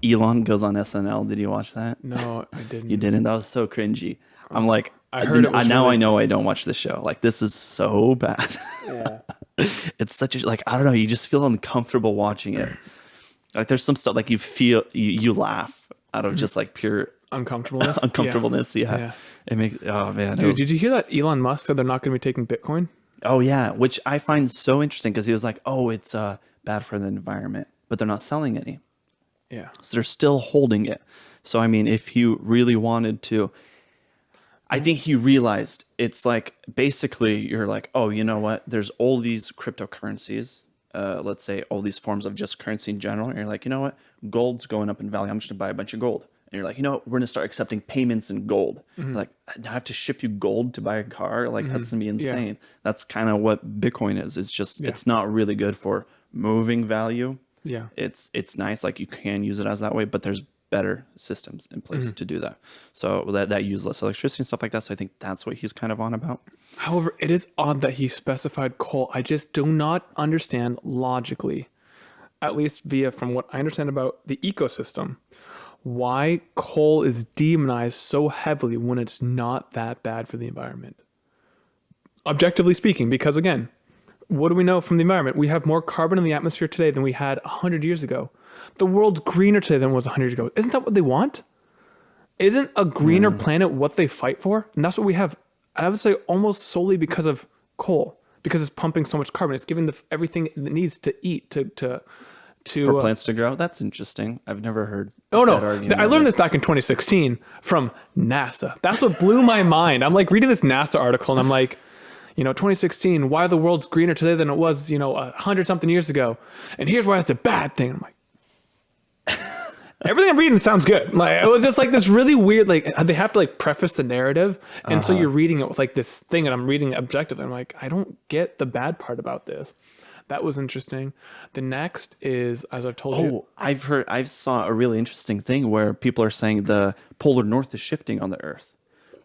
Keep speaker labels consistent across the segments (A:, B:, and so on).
A: Elon goes on SNL. Did you watch that?
B: No, I
A: You
B: didn't.
A: didn't? That was so cringy. I'm like,
B: I heard it was
A: now I
B: really.
A: know I don't watch the show. Like, this is so bad.
B: Yeah.
A: It's such a, like, I don't know. You just feel uncomfortable watching it. Like, there's some stuff like you feel, you laugh out of just like pure
B: Uncomfortableness. Yeah.
A: uncomfortableness. Yeah.
B: Yeah.
A: It makes, oh man. It
B: Dude,
A: was,
B: did you hear that Elon Musk said they're not going to be taking Bitcoin?
A: oh yeah. Which I find so interesting because he was like, oh, it's bad for the environment, but they're not selling any.
B: Yeah.
A: So they're still holding it. So, I mean, if you really wanted to, I think he realized it's like basically you're like, oh, you know what? There's all these cryptocurrencies, let's say all these forms of just currency in general. And you're like, you know what? Gold's going up in value. I'm just going to buy a bunch of gold. And you're like, you know what? We're going to start accepting payments in gold. Like, I have to ship you gold to buy a car. Like, that's going to be insane. That's kind of what Bitcoin is. It's just, it's not really good for moving value.
B: Yeah.
A: It's nice, like you can use it as that way, but there's better systems in place to do that. So that use less electricity and stuff like that. So I think that's what he's kind of on about.
B: However, it is odd that he specified coal. I just do not understand logically, at least via from what I understand about the ecosystem, why coal is demonized so heavily when it's not that bad for the environment. Objectively speaking, because again, what do we know from the environment? We have more carbon in the atmosphere today than we had 100 years ago. The world's greener today than it was 100 years ago. Isn't that what they want? Isn't a greener planet what they fight for? And that's what we have. I would say almost solely because of coal, because it's pumping so much carbon. It's giving everything it needs to eat
A: For plants to grow. That's interesting. I've never heard
B: Oh no,
A: that argument
B: I learned
A: ever.
B: this back in 2016 from NASA. That's what blew my mind. I'm like reading this NASA article and I'm like, 2016, why the world's greener today than it was, 100 something years ago. And here's why it's a bad thing. I'm like, everything I'm reading sounds good. Like, it was just like this really weird, like they have to like preface the narrative. And so you're reading it with like this thing and I'm reading it objectively. I'm like, I don't get the bad part about this. That was interesting. The next is, as I've told you.
A: I saw a really interesting thing where people are saying the polar north is shifting on the Earth.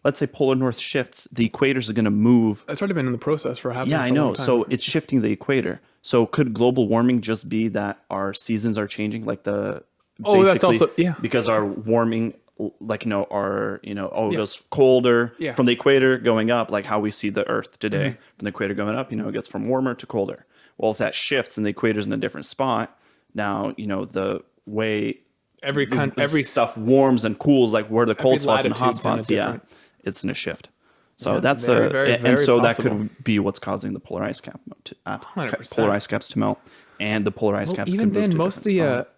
A: Let's say polar north shifts, the equators are going to move.
B: It's already been in the process for happening.
A: Yeah,
B: for
A: I
B: a long
A: know.
B: time.
A: So it's shifting the equator. So could global warming just be that our seasons are changing, like the
B: that's also
A: because our warming, like it
B: Yeah.
A: goes colder
B: Yeah.
A: from the equator going up, like how we see the Earth today from the equator going up. It gets from warmer to colder. Well, if that shifts and the equator's in a different spot, now the way
B: every
A: stuff warms and cools, like where the cold spots and the hot
B: latitude's in a
A: spots,
B: different-
A: it's in a shift. So
B: Yeah,
A: that's
B: very, very,
A: and
B: very
A: so that
B: possible.
A: could be what's causing the polar ice cap to
B: 100%.
A: polar ice caps to melt, and the polar ice caps
B: even
A: could move
B: then,
A: to a
B: most of
A: different
B: the
A: spot.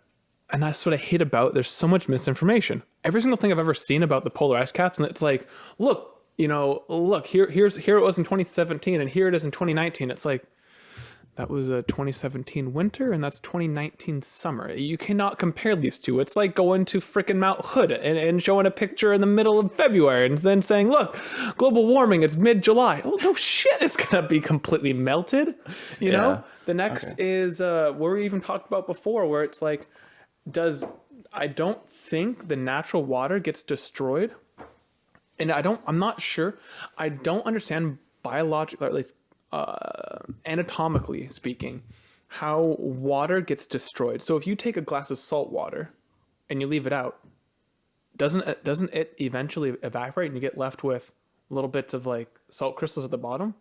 B: and that's what I hate about. There's so much misinformation. Every single thing I've ever seen about the polar ice caps, and it's like, look, here it was in 2017, and here it is in 2019. It's like that was a 2017 winter, and that's 2019 summer. You cannot compare these two. It's like going to freaking Mount Hood and showing a picture in the middle of February, and then saying, look, global warming, it's mid-July. Oh no shit, it's gonna be completely melted.
A: Yeah.
B: The next is what we even talked about before, where it's like, I don't think the natural water gets destroyed, and I'm not sure. I don't understand biologically, like anatomically speaking, how water gets destroyed. So if you take a glass of salt water and you leave it out, doesn't it eventually evaporate and you get left with little bits of like salt crystals at the bottom?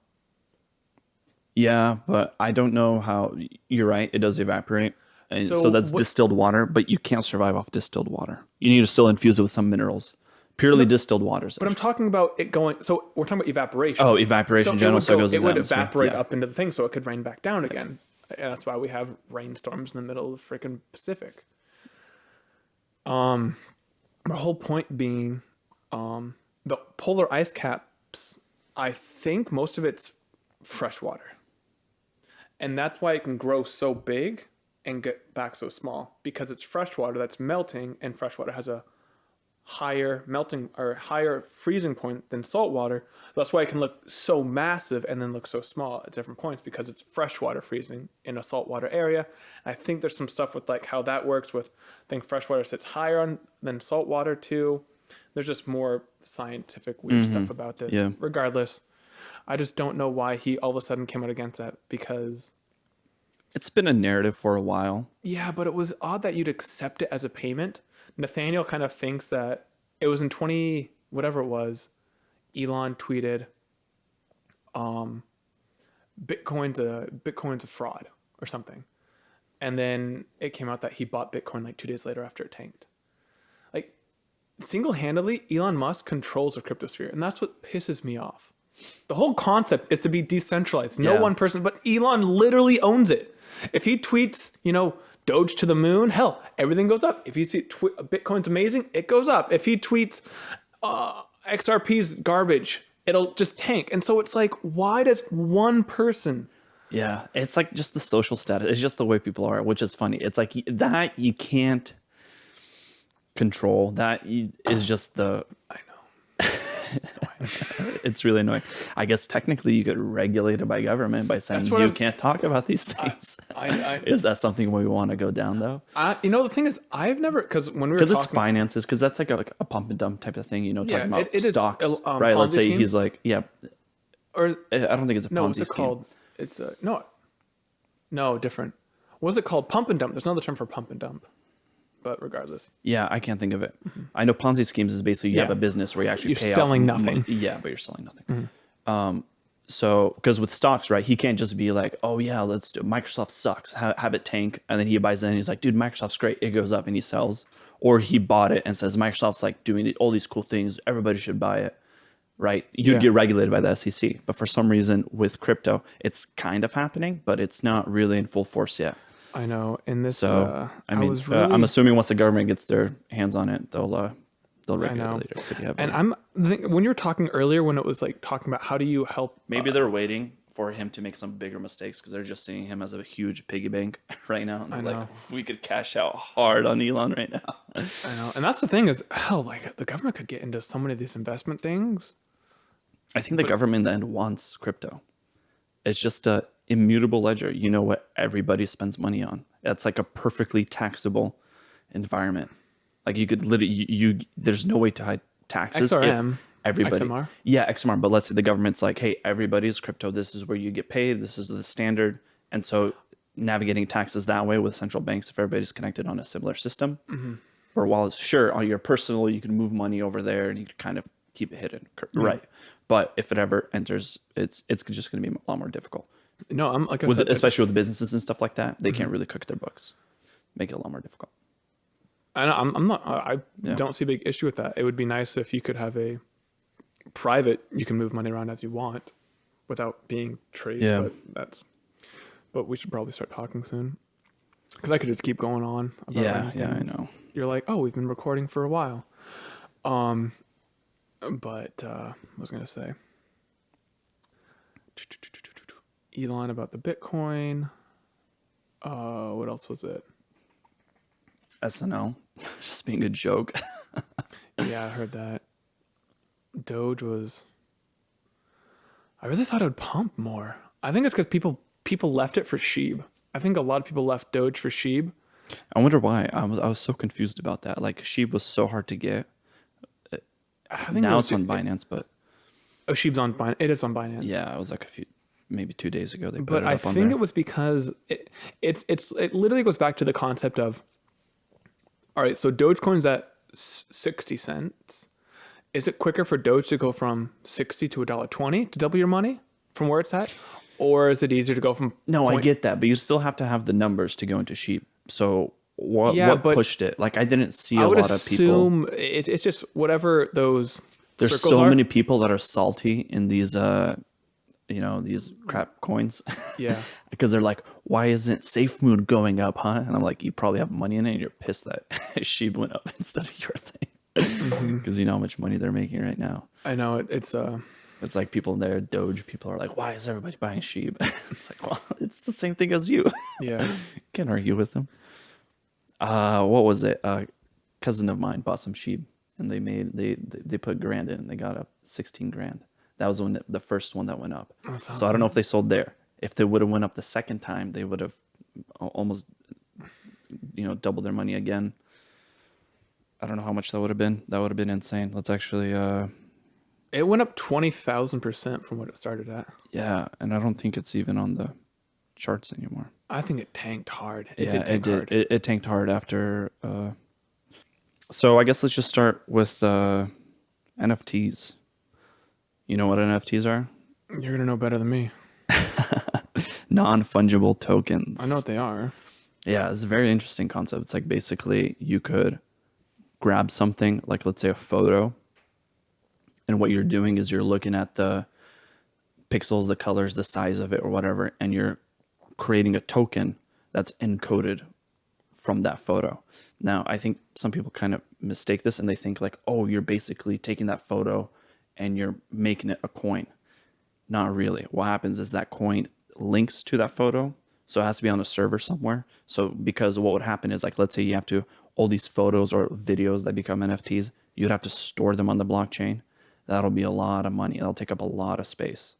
A: Yeah, but I don't know how. You're right; it does evaporate, and
B: So
A: so that's
B: what-
A: distilled water. But you can't survive off distilled water. You need to still infuse it with some minerals. Purely distilled water.
B: But I'm talking about it going. So we're talking about evaporation.
A: Oh, evaporation in general, so it goes
B: It
A: into the
B: would
A: atmosphere.
B: evaporate
A: Yeah.
B: up into the thing, so it could rain back down again. And that's why we have rainstorms in the middle of the freaking Pacific. My whole point being, the polar ice caps. I think most of it's fresh water, and that's why it can grow so big and get back so small, because it's fresh water that's melting, and fresh water has a higher melting or higher freezing point than salt water. That's why it can look so massive and then look so small at different points, because it's freshwater freezing in a saltwater area. I think there's some stuff with like how that works with, I think freshwater sits higher than saltwater too. There's just more scientific weird stuff about this.
A: Yeah.
B: Regardless, I just don't know why he all of a sudden came out against that, because
A: It's been a narrative for a while.
B: Yeah, but it was odd that you'd accept it as a payment. Nathaniel kind of thinks that it was in 20 whatever it was. Elon tweeted, Bitcoin's a fraud or something, and then it came out that he bought Bitcoin like 2 days later after it tanked. Like single-handedly, Elon Musk controls the cryptosphere, and that's what pisses me off. The whole concept is to be decentralized. No
A: Yeah.
B: one person, but Elon literally owns it. If he tweets, Doge to the moon, hell, everything goes up. If he see Bitcoin's amazing, it goes up. If he tweets XRP's garbage, it'll just tank. And so it's like, why does one person?
A: Yeah, it's like just the social status. It's just the way people are, which is funny. It's like that you can't control. That is just the.
B: I know.
A: It's really annoying. I guess technically you could regulate it by government by saying you can't talk about these things. Is that something we want to go down though?
B: The thing is, I've never, because when we were
A: because
B: talking,
A: it's finances, because that's like a pump and dump type of thing. Talking about
B: it is,
A: stocks, right? Let's say
B: Ponzi
A: he's
B: schemes?
A: like, yeah.
B: Or
A: I don't think it's a
B: no,
A: Ponzi
B: what's it
A: scheme.
B: called? It's no, different. What's it called? Pump and dump. There's another term for pump and dump. But regardless,
A: Yeah, I can't think of it. I know Ponzi schemes is basically you have
B: Yeah.
A: a business where you actually
B: You're
A: pay
B: selling
A: out
B: nothing.
A: Yeah, but you're selling nothing. So because with stocks, right, he can't just be like, oh yeah, let's do Microsoft sucks, have it tank, and then he buys it and he's like, dude, Microsoft's great, it goes up and he sells, or he bought it and says Microsoft's like doing all these cool things, everybody should buy it, right? You'd
B: Yeah.
A: get regulated by the SEC, but for some reason with crypto, it's kind of happening, but it's not really in full force yet.
B: I know. In this,
A: So I mean,
B: was really,
A: I'm assuming once the government gets their hands on it, they'll
B: know.
A: regulate it pretty heavily.
B: and when you were talking earlier, when it was like talking about how do you help,
A: Maybe they're waiting for him to make some bigger mistakes because they're just seeing him as a huge piggy bank right now. And they're like,
B: know.
A: we could cash out hard on Elon right now.
B: I know, and that's the thing is, hell, like the government could get into so many of these investment things.
A: I think the government in the end wants crypto. It's just a immutable ledger. You know what everybody spends money on. It's like a perfectly taxable environment. Like you could literally, there's no way to hide taxes.
B: XRM,
A: if everybody,
B: XMR?
A: Yeah, XMR. But let's say the government's like, hey, everybody's crypto. This is where you get paid. This is the standard. And so navigating taxes that way with central banks, if everybody's connected on a similar system, or while it's sure on your personal, you can move money over there and you can kind of keep it hidden, right? But if it ever enters, it's just going to be a lot more difficult.
B: No, I'm like I said,
A: Especially with the businesses and stuff like that, they can't really cook their books, make it a lot more difficult.
B: I'm not. I don't see a big issue with that. It would be nice if you could have a private. You can move money around as you want, without being traced.
A: Yeah.
B: But we should probably start talking soon, because I could just keep going on. About
A: Yeah,
B: random
A: I
B: things.
A: know.
B: You're like, oh, we've been recording for a while. But I was gonna say, Elon about the Bitcoin. What else was it?
A: SNL, just being a joke.
B: Yeah, I heard that. Doge was. I really thought it would pump more. I think it's because people left it for Sheeb. I think a lot of people left Doge for Sheeb.
A: I wonder why. I was so confused about that. Like Sheeb was so hard to get.
B: I think
A: Now it's on Binance, but
B: Oh, Sheeb's on Binance. It is on Binance.
A: yeah, it was like maybe 2 days ago they put
B: But
A: it
B: I
A: up on
B: think
A: there.
B: it was because it literally goes back to the concept of, all right, so Dogecoin's at 60 cents. Is it quicker for Doge to go from 60 to $1.20 to double your money from where it's at? Or is it easier to go from
A: No, I get that, but you still have to have the numbers to go into Sheep. So what
B: but
A: pushed it? Like I didn't see
B: I
A: a
B: would
A: lot of people.
B: assume it's just whatever those
A: There's
B: circles
A: so
B: are.
A: many people that are salty in these these crap coins.
B: Yeah.
A: Because they're like, why isn't SafeMoon going up, huh? And I'm like, you probably have money in it and you're pissed that Sheep went up instead of your thing. Because you know how much money they're making right now.
B: I know it's
A: It's like people in there, Doge people are like, why is everybody buying Sheep? It's like, well, it's the same thing as you.
B: yeah.
A: Can't argue with them. What was it? Cousin of mine bought some Sheep and they put grand in and they got up 16 grand. That was when the first one that went up. So I don't know if they sold there. If they would have went up the second time, they would have almost, doubled their money again. I don't know how much that would have been. That would have been insane. Let's actually,
B: It went up 20,000% from what it started at.
A: yeah. And I don't think it's even on the charts anymore.
B: I think it tanked hard.
A: It did. It tanked hard after. So I guess let's just start with NFTs. You know what NFTs are?
B: You're gonna know better than me.
A: Non-fungible tokens.
B: I know what they are.
A: Yeah, it's a very interesting concept. It's like basically you could grab something, like let's say a photo, and what you're doing is you're looking at the pixels, the colors, the size of it or whatever, and you're creating a token that's encoded from that photo. Now, I think some people kind of mistake this and they think like, oh, you're basically taking that photo and you're making it a coin. Not really. What happens is that coin links to that photo. So it has to be on a server somewhere. So because what would happen is like, let's say you have to, all these photos or videos that become NFTs, you'd have to store them on the blockchain. That'll be a lot of money. That'll take up a lot of space.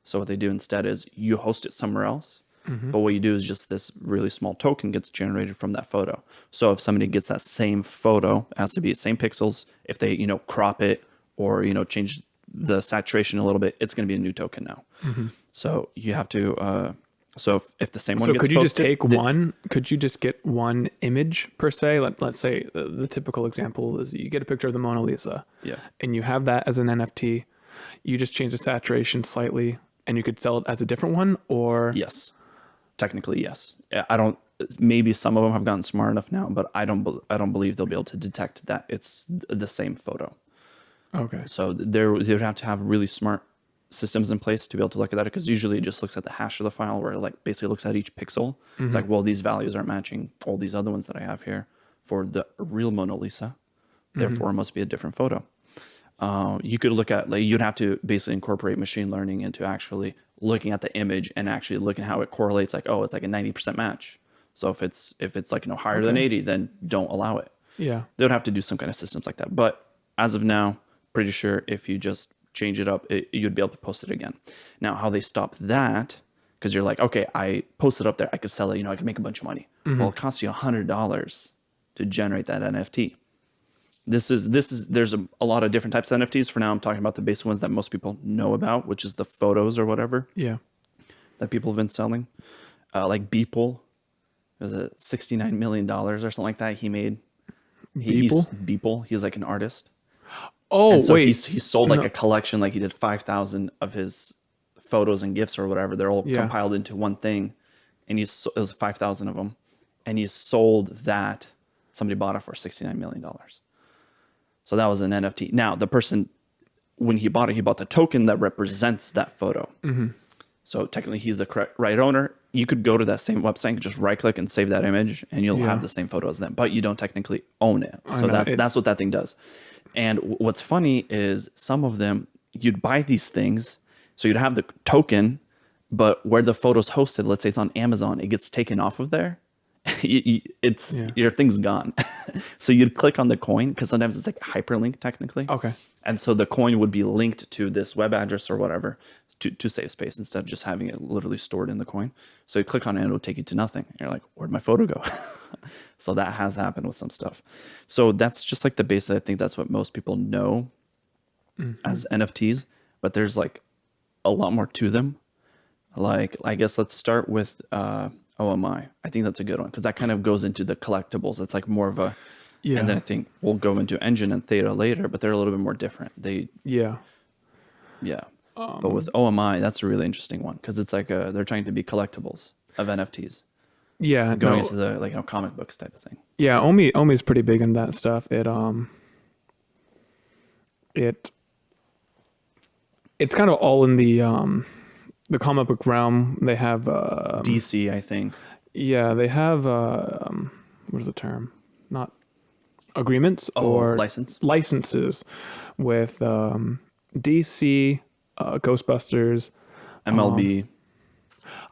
A: So what they do instead is you host it somewhere else. But what you do is just this really small token gets generated from that photo. So if somebody gets that same photo, it has to be the same pixels. If they, crop it or, change the saturation a little bit, it's going to be a new token now. So you have to, so if the same one
B: So
A: gets
B: could you just
A: posted,
B: take one? Could you just get one image per se? Let's say the typical example is you get a picture of the Mona Lisa.
A: Yeah.
B: And you have that as an NFT. You just change the saturation slightly, and you could sell it as a different one, or
A: Yes. Technically, yes. I don't. Maybe some of them have gotten smart enough now, but I don't believe they'll be able to detect that it's the same photo.
B: Okay.
A: So they would have to have really smart systems in place to be able to look at that, because usually it just looks at the hash of the file, where it like basically looks at each pixel. It's like, well, these values aren't matching all these other ones that I have here for the real Mona Lisa. Therefore, it must be a different photo. You could look at, like, you'd have to basically incorporate machine learning into actually looking at the image and actually looking how it correlates. Like, oh, it's like a 90% match. So if it's like, higher than 80, then don't allow it.
B: Yeah.
A: They would have to do some kind of systems like that. But as of now, pretty sure if you just change it up, you'd be able to post it again. Now, how they stop that, because you're like, okay, I posted up there, I could sell it, I could make a bunch of money. Well, it costs you $100 to generate that NFT. There's a lot of different types of NFTs. For now, I'm talking about the basic ones that most people know about, which is the photos or whatever
B: Yeah.
A: that people have been selling. Like Beeple, it was a $69 million or something like that he made. He's Beeple. He's like an artist.
B: Oh,
A: And so
B: wait.
A: he sold like a collection, like he did 5,000 of his photos and gifts or whatever. They're all compiled into one thing. And it was 5,000 of them. And he sold that. Somebody bought it for $69 million. So that was an NFT. Now, the person, when he bought it, he bought the token that represents that photo. So technically, he's the correct right owner. You could go to that same website and just right click and save that image, and you'll have the same photo as them, but you don't technically own it. So that's what that thing does. And what's funny is some of them, you'd buy these things, so you'd have the token, but where the photo's hosted, let's say it's on Amazon, it gets taken off of there. Your thing's gone. So you'd click on the coin, because sometimes it's like hyperlink technically.
B: Okay.
A: And so the coin would be linked to this web address or whatever to save space, instead of just having it literally stored in the coin. So you click on it and it'll take you to nothing. And you're like, where'd my photo go? So that has happened with some stuff. So that's just like the base. I think that's what most people know as NFTs, but there's like a lot more to them. Like, I guess let's start with OMI. I think that's a good one, because that kind of goes into the collectibles. It's like more of a, and then I think we'll go into Engine and Theta later, but they're a little bit more different. Yeah. But with OMI, that's a really interesting one, because it's like they're trying to be collectibles of NFTs.
B: Yeah.
A: Going into the comic books type of thing.
B: Yeah, Omi's pretty big in that stuff. It's kind of all in the comic book realm. They have
A: DC, I think.
B: Yeah, they have what is the term? Not agreements or licenses with DC, Ghostbusters,
A: MLB.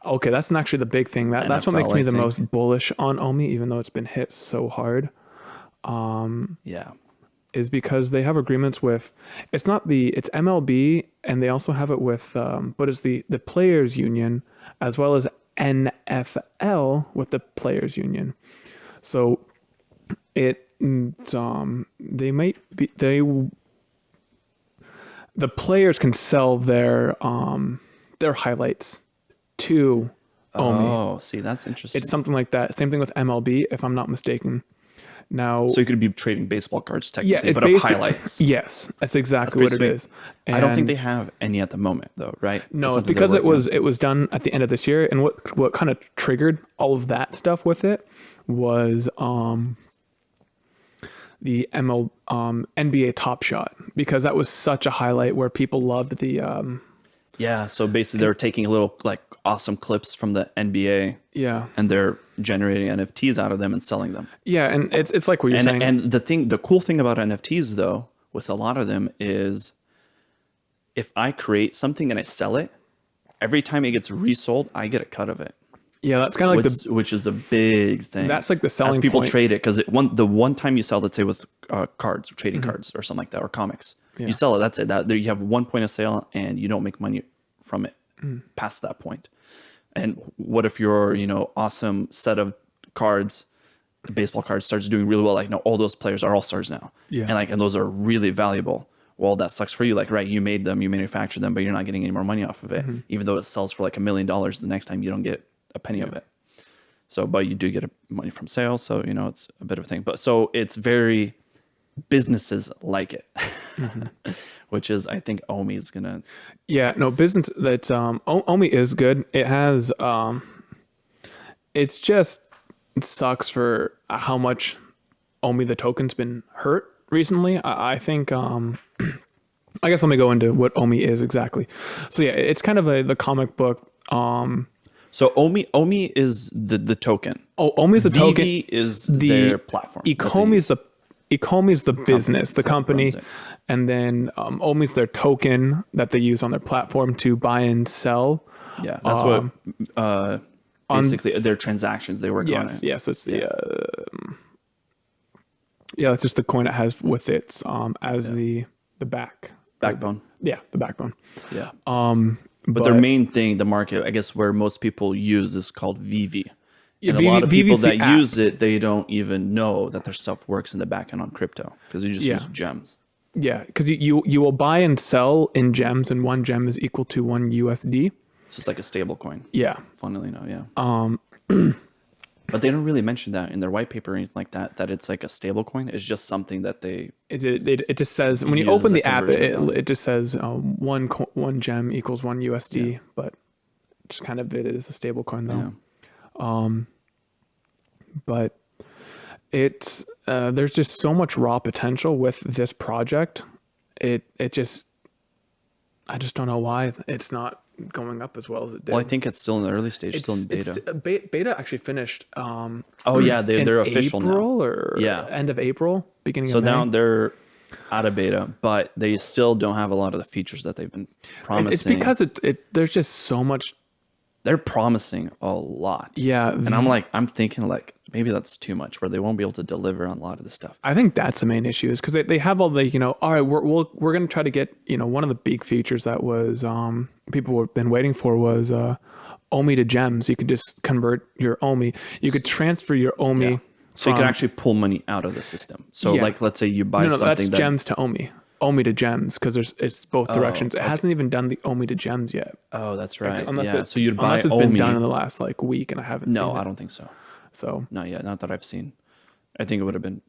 B: Okay, that's actually the big thing. That's what makes me the most bullish on Omi, even though it's been hit so hard. Is because they have agreements with, it's MLB, and they also have it with but it's the players union, as well as NFL with the players union. So the players can sell their highlights to Omi.
A: Oh, see, that's interesting.
B: It's something like that. Same thing with MLB, if I'm not mistaken. Now,
A: So you could be trading baseball cards
B: yeah,
A: technically,
B: it
A: but of
B: basic,
A: highlights.
B: yes, that's exactly
A: Pretty
B: what it
A: sweet.
B: is.
A: I don't think
B: And
A: they have any at the moment, though, right? That's
B: no, it's
A: something they're
B: because
A: working on.
B: it was done at the end of this year, and what kind of triggered all of that stuff with it was the NBA Top Shot, because that was such a highlight where people loved the
A: Yeah, so basically they're taking little like awesome clips from the NBA
B: yeah
A: and they're generating NFTs out of them and selling them.
B: yeah, and it's like what you're saying.
A: And the cool thing about NFTs though, with a lot of them is if I create something and I sell it, every time it gets resold, I get a cut of it.
B: Yeah, that's kind of like
A: Which is a big thing.
B: That's like the selling
A: as people
B: point.
A: trade it, because the one time you sell, let's say with cards, trading cards or something like that, or comics, you sell it. That's it. That there you have one point of sale, and you don't make money from it past that point. And what if your awesome set of cards, baseball cards, starts doing really well? Like, no, all those players are all stars now, and those are really valuable. Well, that sucks for you. Like, right, you made them, you manufactured them, but you're not getting any more money off of it, even though it sells for like $1 million. The next time you don't get a penny of it. So, but you do get money from sales. So, it's a bit of a thing. But so it's very businesses like it, which is, I think Omi is going to.
B: Yeah, no, business that's Omi is good. It has it's just, it sucks for how much Omi the token's been hurt recently. I think I guess let me go into what Omi is exactly. So yeah, it's kind of the comic book
A: So Omi is the token.
B: Oh, Omi is the token.
A: VV is their platform.
B: Ecomi is the business, the company,
A: runs it.
B: and then Omi is their token that they use on their platform to buy and sell.
A: Yeah, that's what basically their transactions they work on it.
B: Yes, it's the it's just the coin it has with it as the
A: Backbone.
B: the backbone.
A: Yeah.
B: But
A: their main thing, the market, I guess, where most people use is called VV.
B: Yeah,
A: And a lot of people
B: VV's the
A: that
B: app.
A: use it, they don't even know that their stuff works in the back end on crypto because you just use gems.
B: Yeah, because you will buy and sell in gems, and one gem is equal to one USD.
A: So it's like a stable coin.
B: Yeah.
A: Funnily enough, yeah. But they don't really mention that in their white paper or anything like that, that it's like a stable coin. It's just something that they...
B: It just says, when you
A: Uses
B: open
A: a
B: the app,
A: conversion
B: it just says one gem equals one USD, but just kind of it is a stable coin though.
A: Yeah.
B: But it's there's just so much raw potential with this project. I just don't know why it's not going up as well as it did.
A: Well, I think it's still in the early stage, still in beta.
B: Beta actually finished.
A: Oh yeah, they're official
B: April
A: now.
B: Or
A: Yeah.
B: end of April, beginning
A: So
B: of May.
A: now they're out of beta, but they still don't have a lot of the features that they've been promising.
B: It's because there's just so much.
A: They're promising a lot.
B: Yeah.
A: And I'm thinking like maybe that's too much where they won't be able to deliver on a lot of this stuff.
B: I think that's the main issue is because they have all the, all right, we're going to try to get, one of the big features that was people have been waiting for was Omi to gems. You could just convert your Omi. You could transfer your Omi.
A: Yeah. So you can actually pull money out of the system. So like, let's say you buy something
B: that's gems to Omi. Omi to gems because it's both directions. It hasn't even done the Omi to gems yet.
A: Oh, that's right.
B: Unless
A: so you'd buy
B: unless it's
A: Omi.
B: been done in the last week and I haven't seen it.
A: No, I don't think so.
B: So
A: Not yet. Not that I've seen. I think it would have been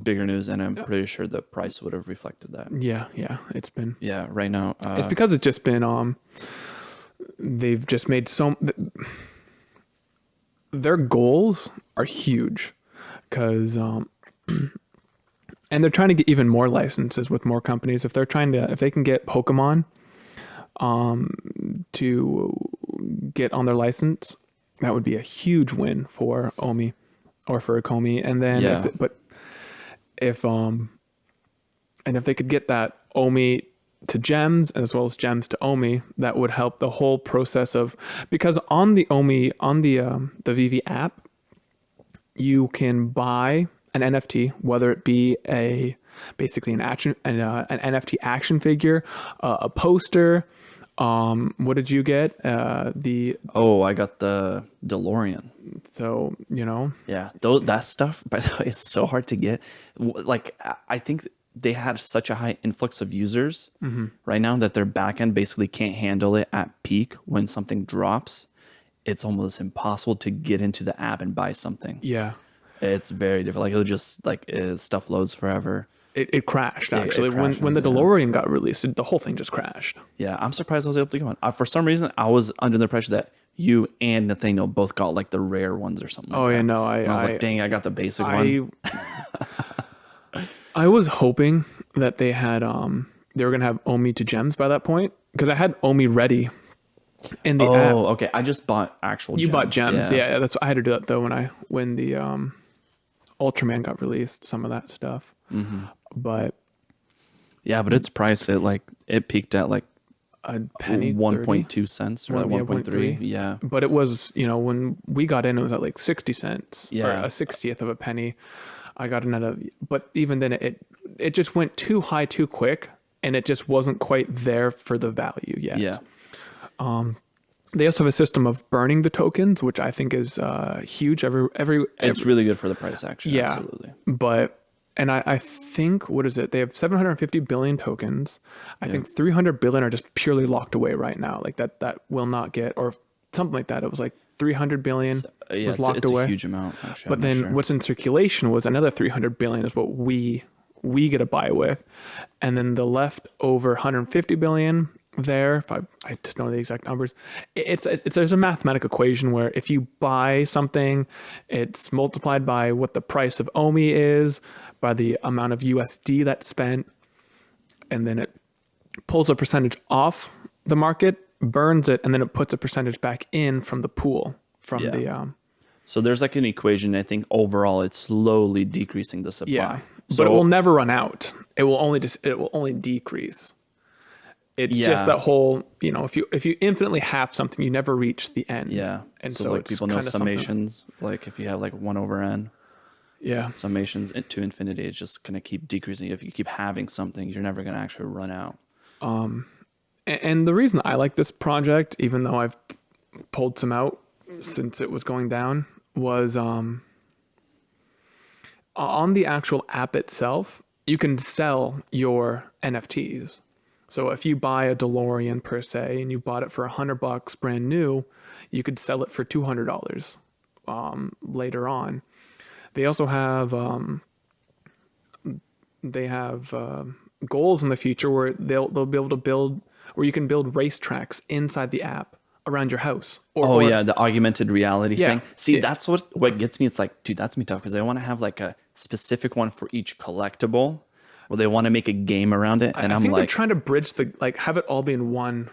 A: bigger news, and I'm pretty sure the price would have reflected that.
B: yeah, it's been.
A: Yeah, right now.
B: It's because it's just been they've just made their goals are huge because and they're trying to get even more licenses with more companies. If they can get Pokemon to get on their license, that would be a huge win for Omi or for Ecomi. And then if they could get that Omi to gems as well as gems to Omi, that would help the whole process of, because on the Omi, on the VV app, you can buy an NFT, whether it be basically an NFT action figure, a poster. What did you get? I
A: got the DeLorean.
B: So,
A: Yeah, that stuff, by the way, is so hard to get. Like, I think they had such a high influx of users right now that their backend basically can't handle it at peak when something drops. it's almost impossible to get into the app and buy something.
B: Yeah.
A: It's very difficult. Like it'll just like stuff loads forever.
B: It crashed,
A: It
B: actually.
A: crashes,
B: When the
A: yeah.
B: DeLorean got released, the whole thing just crashed.
A: Yeah, I'm surprised I was able to get one. For some reason, I was under the impression that you and Nathaniel both got like the rare ones or something.
B: Oh,
A: like
B: yeah,
A: that.
B: no,
A: And I was like, dang, I got the basic one.
B: I was hoping that they were gonna have Omi to gems by that point, because I had Omi ready in the app.
A: Oh, okay. I just bought actual.
B: You bought gems, yeah. That's I had to do that though when the Ultraman got released, some of that stuff.
A: Mm-hmm.
B: But
A: Yeah, but its price it peaked at like
B: a penny,
A: 1.2 cents or like 1.3. Yeah.
B: But it was, when we got in, it was at like 60 cents, or
A: Yeah.
B: a 60th of a penny. I got in but even then it just went too high too quick, and it just wasn't quite there for the value yet.
A: Yeah.
B: They also have a system of burning the tokens, which I think is huge.
A: It's really good for the price, actually.
B: Yeah.
A: Absolutely.
B: And I think, what is it? They have 750 billion tokens. I think 300 billion are just purely locked away right now. Like that will not get, or something like that. It was like 300 billion was locked
A: it's
B: away.
A: A huge amount, actually.
B: But then what's in circulation was another 300 billion is what we get to buy with. And then the leftover 150 billion there, if I just know the exact numbers, there's a mathematical equation where if you buy something, it's multiplied by what the price of Omi is, by the amount of USD that's spent, and then it pulls a percentage off the market, burns it, and then it puts a percentage back in from the pool, from the
A: So there's like an equation. I think overall it's slowly decreasing the supply.
B: yeah.
A: So
B: But it will never run out. It will only decrease. It's just that whole, if you infinitely have something, you never reach the end.
A: Yeah.
B: And
A: so
B: so
A: like
B: it's
A: people know
B: kinda something-
A: summations. Like if you have like 1 over n,
B: Yeah.
A: summations to infinity, it's just going to keep decreasing. If you keep having something, you're never going to actually run out.
B: And the reason I like this project, even though I've pulled some out since it was going down, was on the actual app itself, you can sell your NFTs. So if you buy a DeLorean per se, and you bought it for $100 brand new, you could sell it for $200 later on. They also have goals in the future where they'll be able to build, where you can build racetracks inside the app around your house.
A: The augmented reality
B: Yeah.
A: thing. See, that's what gets me. It's like, dude, that's me tough because they want to have like a specific one for each collectible, or they want to make a game around it. And
B: I
A: I'm
B: think
A: like,
B: they're trying to bridge have it all be in one.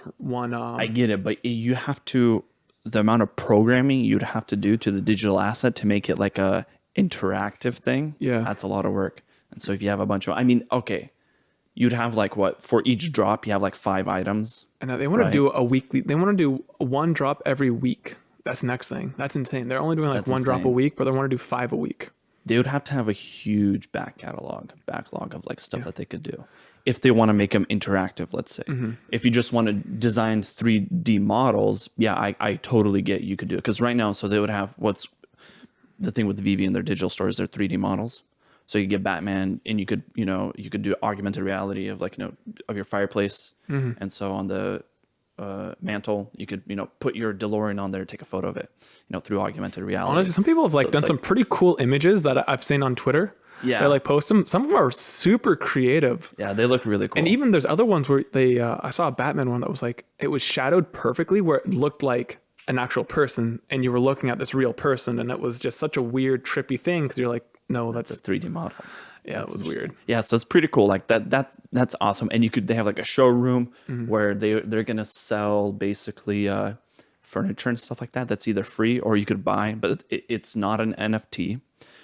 A: I get it, but you have to, the amount of programming you'd have to do to the digital asset to make it like a interactive thing.
B: Yeah.
A: That's a lot of work. And so if you have a bunch of, okay, you'd have like for each drop, you have like 5 items.
B: And they want to do a weekly. They want to do 1 drop every week. That's the next thing. That's insane. They're only doing like
A: That's
B: 1 drop a
A: insane.
B: week, but they want to do 5 a week.
A: They would have to have a huge backlog of like stuff that they could do if they want to make them interactive. Let's say if you just want to design 3D models, I totally get you could do it, because right now, so they would have, what's the thing with Vivi and their digital stores, their 3D models. So you get Batman, and you could do augmented reality of like of your fireplace, and so on the mantle, you could put your DeLorean on there, take a photo of it, through augmented reality.
B: Honestly, some people have
A: So it's
B: done some pretty cool images that I've seen on Twitter.
A: Yeah.
B: They post them. Some of them are super creative.
A: Yeah, they look really cool.
B: And even there's other ones where I saw a Batman one that was it was shadowed perfectly, where it looked like an actual person, and you were looking at this real person, and it was just such a weird, trippy thing, because you're like, no, that's
A: a 3D model.
B: Yeah, it was weird.
A: Yeah, so it's pretty cool. Like that's awesome. And they have like a showroom where they're gonna sell basically furniture and stuff like that. That's either free or you could buy, but it's not an NFT.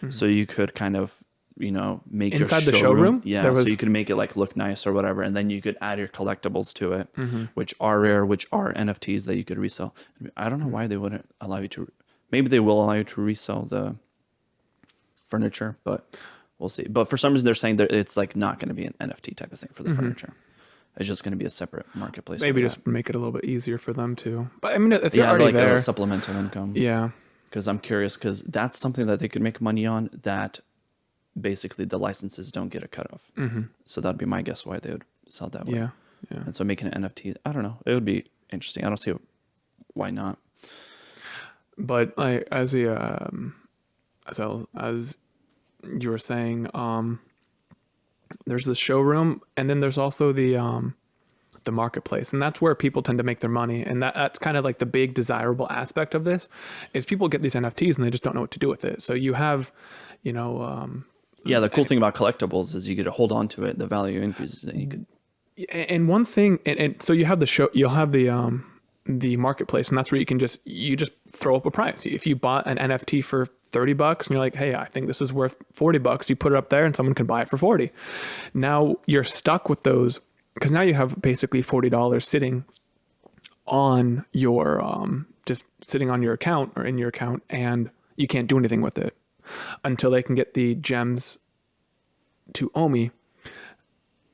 A: So you could kind of make
B: Inside
A: your
B: the showroom?
A: Yeah, so you could make it like look nice or whatever, and then you could add your collectibles to it, which are rare, which are NFTs that you could resell. I don't know why they wouldn't allow you to. Maybe they will allow you to resell the furniture, but we'll see. But for some reason, they're saying that it's like not going to be an NFT type of thing for the furniture. It's just going to be a separate marketplace.
B: Maybe
A: for
B: just make it a little bit easier for them too. But I mean, if they're
A: yeah,
B: already
A: like
B: there,
A: a supplemental income.
B: yeah.
A: Because I'm curious, because that's something that they could make money on, that basically the licenses don't get a cut off. So that'd be my guess why they would sell it that way.
B: Yeah. Yeah.
A: And so making an NFT, I don't know. It would be interesting. I don't see why not.
B: But like as you were saying, there's the showroom, and then there's also the marketplace, and that's where people tend to make their money, and that's kind of like the big desirable aspect of this is people get these NFTs and they just don't know what to do with it. So you have, you know,
A: Yeah, the cool thing about collectibles is you get to hold on to it. The value increases, and you could.
B: and one thing, and so you have you'll have the marketplace, and that's where you just throw up a price. If you bought an NFT for $30 and you're like, hey, I think this is worth $40, you put it up there and someone can buy it for 40. Now you're stuck with those, because now you have basically $40 sitting on your just sitting on your account or in your account, and you can't do anything with it until they can get the gems to Omi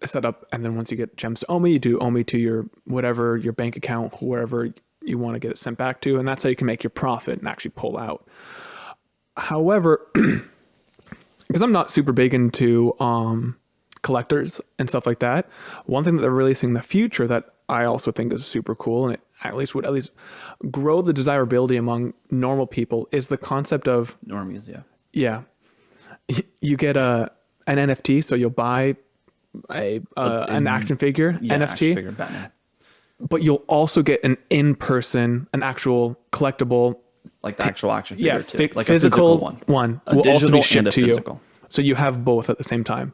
B: set up. And then once you get gems to Omi, you do Omi to your whatever, your bank account, wherever you want to get it sent back to, and that's how you can make your profit and actually pull out. However, because I'm not super big into collectors and stuff like that, one thing that they're releasing in the future that I also think is super cool, and it would at least grow the desirability among normal people, is the concept of
A: Normies,
B: yeah, you get an NFT, so you'll buy an action figure NFT,
A: action figure Batman,
B: but you'll also get an actual collectible,
A: like the actual action figure too, like
B: physical
A: a physical one, a
B: will also
A: digital
B: be shipped
A: and a
B: to
A: physical.
B: you. So you have both at the same time.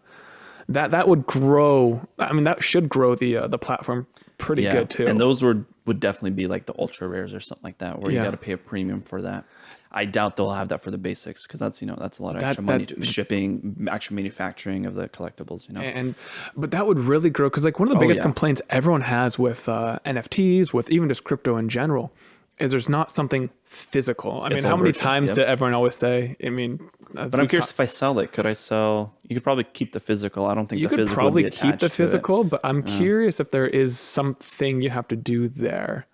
B: That would grow. I mean, that should grow the platform pretty good too.
A: And those would definitely be like the ultra rares or something like that, where you got to pay a premium for that. I doubt they'll have that for the basics, because that's a lot of extra money to shipping, actual manufacturing of the collectibles.
B: But that would really grow, because like one of the biggest complaints everyone has with NFTs, with even just crypto in general, is there's not something physical. I mean, how many times did everyone always say? I mean,
A: but I'm curious if I sell it. Could I sell? You could probably keep the physical. I don't think
B: you
A: the
B: could
A: physical
B: probably
A: would be
B: keep the
A: attached to it.
B: physical, but I'm curious if there is something you have to do there.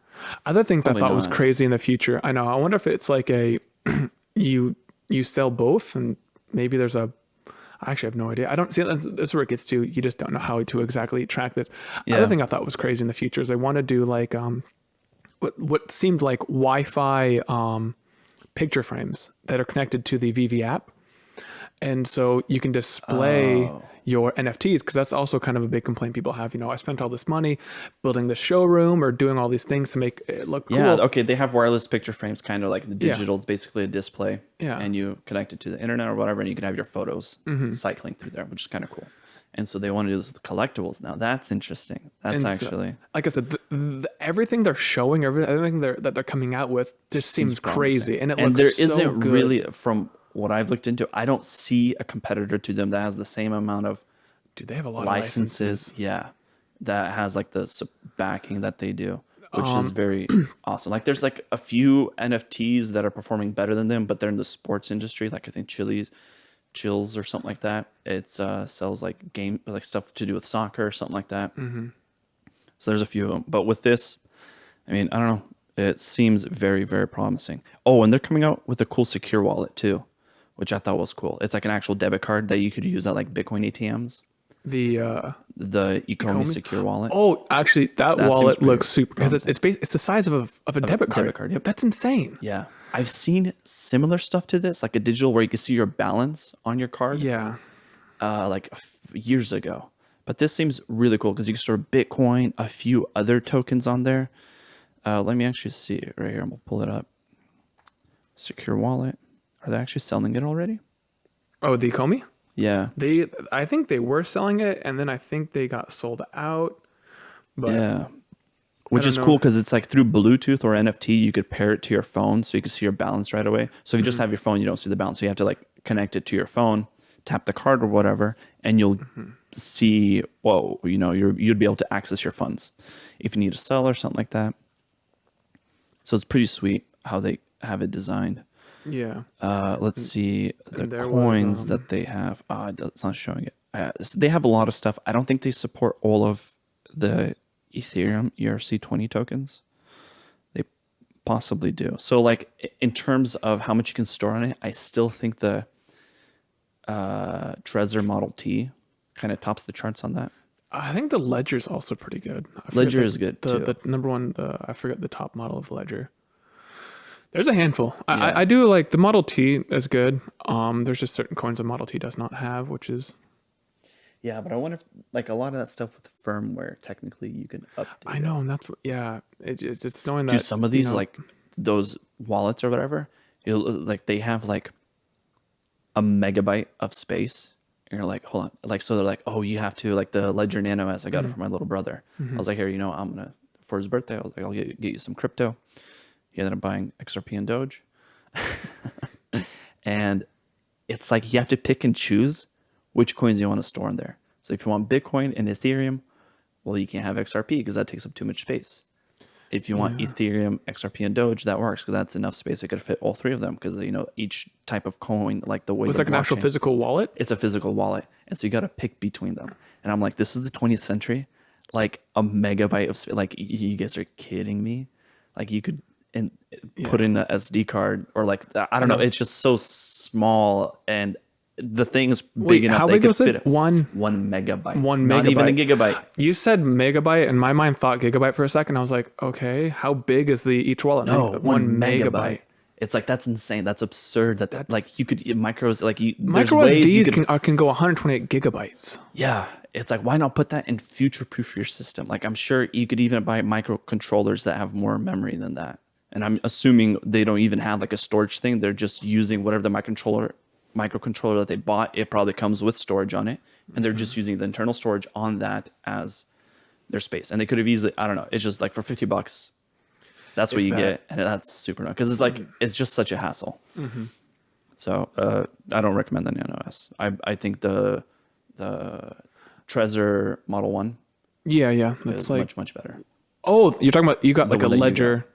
B: Other things I thought was crazy in the future. I know. I wonder if it's like you sell both, and maybe there's I actually have no idea. I don't see. This is where it gets to. You just don't know how to exactly track this. Other thing I thought was crazy in the future is I want to do like what seemed like Wi-Fi picture frames that are connected to the VV app. And so you can display your NFTs, because that's also kind of a big complaint people have. I spent all this money building the showroom or doing all these things to make it look cool.
A: Yeah, okay, they have wireless picture frames, kind of like the digital. It's basically a display.
B: Yeah.
A: And you connect it to the internet or whatever, and you can have your photos cycling through there, which is kind of cool. And so they want to do this with collectibles now. That's interesting. That's actually...
B: like I said, everything they're showing, everything that they're coming out with just seems crazy. And
A: there isn't really, from what I've looked into, I don't see a competitor to them that has the same amount of
B: they have a lot of
A: licenses. Yeah, that has like the backing that they do, which is very awesome. Like there's like a few NFTs that are performing better than them, but they're in the sports industry. Like I think Chills or something like that. It sells like stuff to do with soccer or something like that. So there's a few of them. But with this, I mean, I don't know. It seems very, very promising. Oh, and they're coming out with a cool secure wallet too, which I thought was cool. It's like an actual debit card that you could use at like Bitcoin ATMs. The Ecomi secure wallet.
B: Oh, actually, that wallet looks super, because it's the size of a debit card.
A: Debit card. Yep.
B: That's insane.
A: Yeah. I've seen similar stuff to this, like a digital where you can see your balance on your card.
B: Yeah.
A: Like years ago. But this seems really cool because you can store Bitcoin, a few other tokens on there. Let me actually see it right here. I'm going to pull it up. Secure wallet. Are they actually selling it already?
B: Oh, the Ecomi?
A: Yeah.
B: I think they were selling it, and then I think they got sold out. But
A: yeah. Which is cool because it's like through Bluetooth or NFT, you could pair it to your phone so you can see your balance right away. So if you just have your phone, you don't see the balance. So you have to like connect it to your phone, tap the card or whatever, and you'll see, you'd be able to access your funds if you need to sell or something like that. So it's pretty sweet how they have it designed.
B: Yeah.
A: Let's see the coins that they have. It's not showing it. So they have a lot of stuff. I don't think they support all of the Ethereum ERC20 tokens. They possibly do. So like in terms of how much you can store on it, I still think the Trezor Model T kind of tops the charts on that.
B: I think the Ledger is also pretty good.
A: Ledger is good too.
B: The number one, I forget the top model of Ledger. There's a handful.
A: Yeah.
B: I do like the Model T is good. There's just certain coins the Model T does not have, which is
A: Yeah, but I wonder if like a lot of that stuff with firmware, technically you can update.
B: I know, and that's what, yeah. It's knowing
A: Dude,
B: that
A: some of
B: you
A: these
B: know,
A: like those wallets or whatever, like they have like a megabyte of space. And you're like, hold on. Like, so they're like, oh, you have to like the Ledger Nano S. I got it for my little brother. I was like, here, I'm gonna for his birthday. I was like, I'll get you some crypto. He ended up buying XRP and Doge, and it's like you have to pick and choose which coins you want to store in there. So if you want Bitcoin and Ethereum, well, you can't have XRP because that takes up too much space. If you want Ethereum, XRP, and Doge, that works because that's enough space. It could fit all three of them because each type of coin, like the way
B: it's
A: the
B: like an actual
A: blockchain-
B: physical wallet.
A: it's a physical wallet, and so you got to pick between them. And I'm like, this is the 20th century, like a megabyte of space. Like you guys are kidding me. Like you could put in an SD card or like I don't know. It's just so small and the thing is big enough.
B: How
A: they
B: big
A: could
B: was
A: fit
B: it? One
A: megabyte.
B: 1
A: Not even a
B: megabyte.
A: gigabyte.
B: You said megabyte, and my mind thought gigabyte for a second. I was like, okay, how big is each wallet?
A: No,
B: Like,
A: 1 megabyte. It's like that's insane. That's absurd. That's like you could micros like you. There's
B: Micro
A: ways you
B: SDs
A: could,
B: can go 128 gigabytes.
A: Yeah, it's like why not put that and future proof your system? Like I'm sure you could even buy microcontrollers that have more memory than that. And I'm assuming they don't even have like a storage thing. They're just using whatever the microcontroller that they bought. It probably comes with storage on it, and they're just using the internal storage on that as their space. And they could have easily, I don't know. It's just like for $50, that's what you get, and that's super nice because it's like it's just such a hassle. So I don't recommend the Nano S. I think the Trezor Model 1
B: Yeah,
A: is
B: that's like
A: much better.
B: oh, you're talking about you got like a
A: one that you
B: Ledger.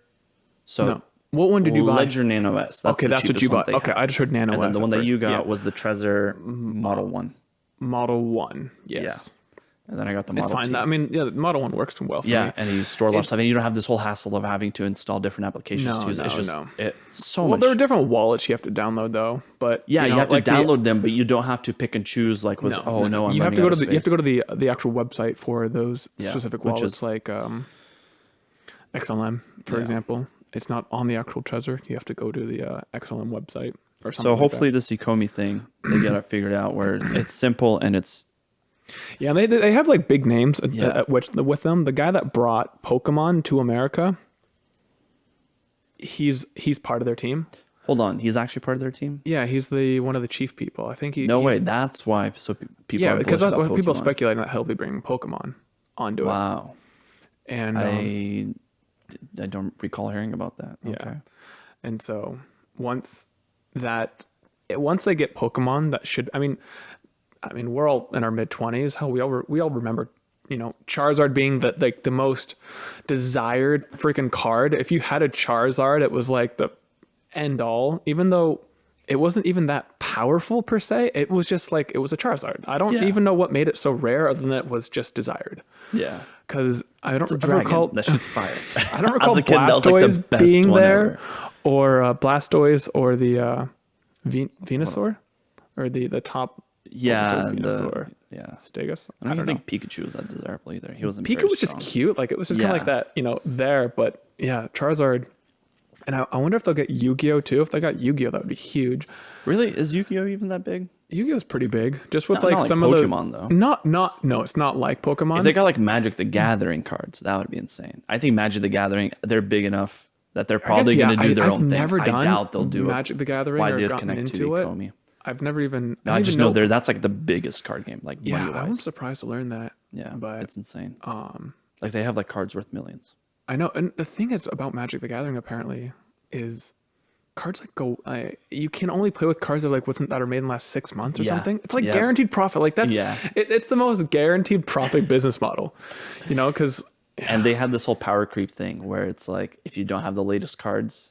A: So
B: No. What one did you buy?
A: Ledger Nano S.
B: Okay,
A: the
B: that's what
A: cheapest
B: you
A: one
B: bought.
A: they
B: Okay,
A: have.
B: I just heard Nano
A: And then
B: S
A: the
B: at
A: one that you
B: first.
A: got
B: Yeah.
A: was the Trezor Model 1.
B: Model 1. Yes.
A: Yeah. And then I got the
B: It's
A: Model
B: fine.
A: T.
B: I mean, yeah, the Model 1 works well for
A: Yeah,
B: me.
A: and you store a lot of stuff, and you don't have this whole hassle of having to install different applications
B: No,
A: to use. It's just
B: no.
A: it's so
B: Well,
A: much.
B: there are different wallets you have to download though, but
A: Yeah, you
B: know,
A: have to
B: like
A: download them, but you don't have to pick and choose. Like with I'm
B: you have to
A: running
B: go
A: out
B: to
A: of
B: you have to
A: space.
B: go to the actual website for those
A: Yeah,
B: specific
A: which
B: wallets,
A: is-
B: like XLM, for
A: Yeah.
B: example. It's not on the actual Trezor. You have to go to the XLM website or something.
A: So
B: like
A: hopefully this Ecomi thing they get it figured out where it's simple and it's
B: that. Yeah, they have like big names
A: Yeah.
B: with them. The guy that brought Pokemon to America, he's part of their team.
A: hold on. He's actually part of their team.
B: Yeah, he's one of the chief people. I think
A: No
B: he's,
A: way. That's why. So people
B: Yeah,
A: are
B: because
A: bullish
B: that's
A: about
B: what people
A: Pokemon.
B: speculating that he'll be bringing Pokemon onto it.
A: Wow.
B: And
A: I don't recall hearing about that.
B: Yeah.
A: Okay.
B: and so once they get Pokemon, that should. I mean, we're all in our mid-20s. Hell, we all remember, Charizard being the most desired freaking card. If you had a Charizard, it was like the end all. Even though it wasn't even that powerful per se, it was just like it was a Charizard. I don't
A: Yeah.
B: even know what made it so rare, other than it was just desired.
A: Yeah.
B: Because I don't
A: It's a dragon.
B: recall.
A: That shit's fire.
B: I don't recall
A: As a kid, that was like the
B: Blastoise
A: best
B: being
A: one
B: there,
A: ever.
B: or Blastoise, or the Venusaur, or the top.
A: Yeah.
B: Venusaur,
A: Yeah.
B: Stegosaurus.
A: I don't even think Pikachu was that desirable either. He wasn't.
B: Pikachu
A: very
B: was just
A: strong.
B: cute. Like it was just kind of
A: Yeah.
B: like that, there. But yeah, Charizard. And I wonder if they'll get Yu-Gi-Oh too. If they got Yu-Gi-Oh, that would be huge.
A: Really? Is Yu-Gi-Oh even that big?
B: Yu-Gi-Oh's pretty big, just with
A: Not like
B: some
A: Pokemon,
B: of
A: though.
B: those. No, it's not like Pokemon.
A: If they got like Magic the Gathering cards, that would be insane. I think Magic the Gathering, they're big enough that they're probably going to do their own thing.
B: Never done
A: I doubt they'll do
B: Magic the Gathering
A: Why
B: or
A: they'll
B: gotten
A: connect
B: into
A: to
B: it.
A: Ecomi.
B: I've never even.
A: No, I just know that's like the biggest card game, like
B: Yeah,
A: money
B: I'm
A: wise.
B: surprised to learn that.
A: Yeah,
B: but
A: it's insane. Like they have like cards worth millions.
B: I know, and the thing is about Magic the Gathering apparently is cards you can only play with cards that are made in the last 6 months or
A: Yeah.
B: something. It's like
A: Yeah.
B: guaranteed profit. Like that's
A: Yeah.
B: it's the most guaranteed profit business model, because
A: And they have this whole power creep thing where it's like if you don't have the latest cards,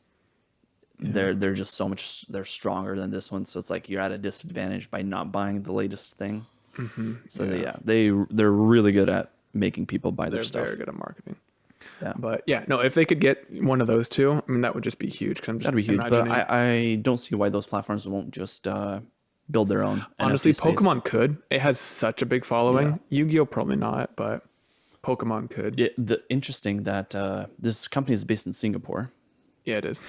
A: they're just so much they're stronger than this one. So it's like you're at a disadvantage by not buying the latest thing. So they're really good at making people buy their
B: they're
A: stuff.
B: very good at marketing.
A: Yeah.
B: But yeah, no, if they could get one of those two, I mean, that would just be huge. Cause I'm just
A: That'd be huge, but
B: imagining-
A: I don't see why those platforms won't just build their own.
B: honestly,
A: NFT space.
B: Pokemon could. It has such a big following. Yu-Gi-Oh probably not, but Pokemon could.
A: The interesting that this company is based in Singapore,
B: Yeah, it is.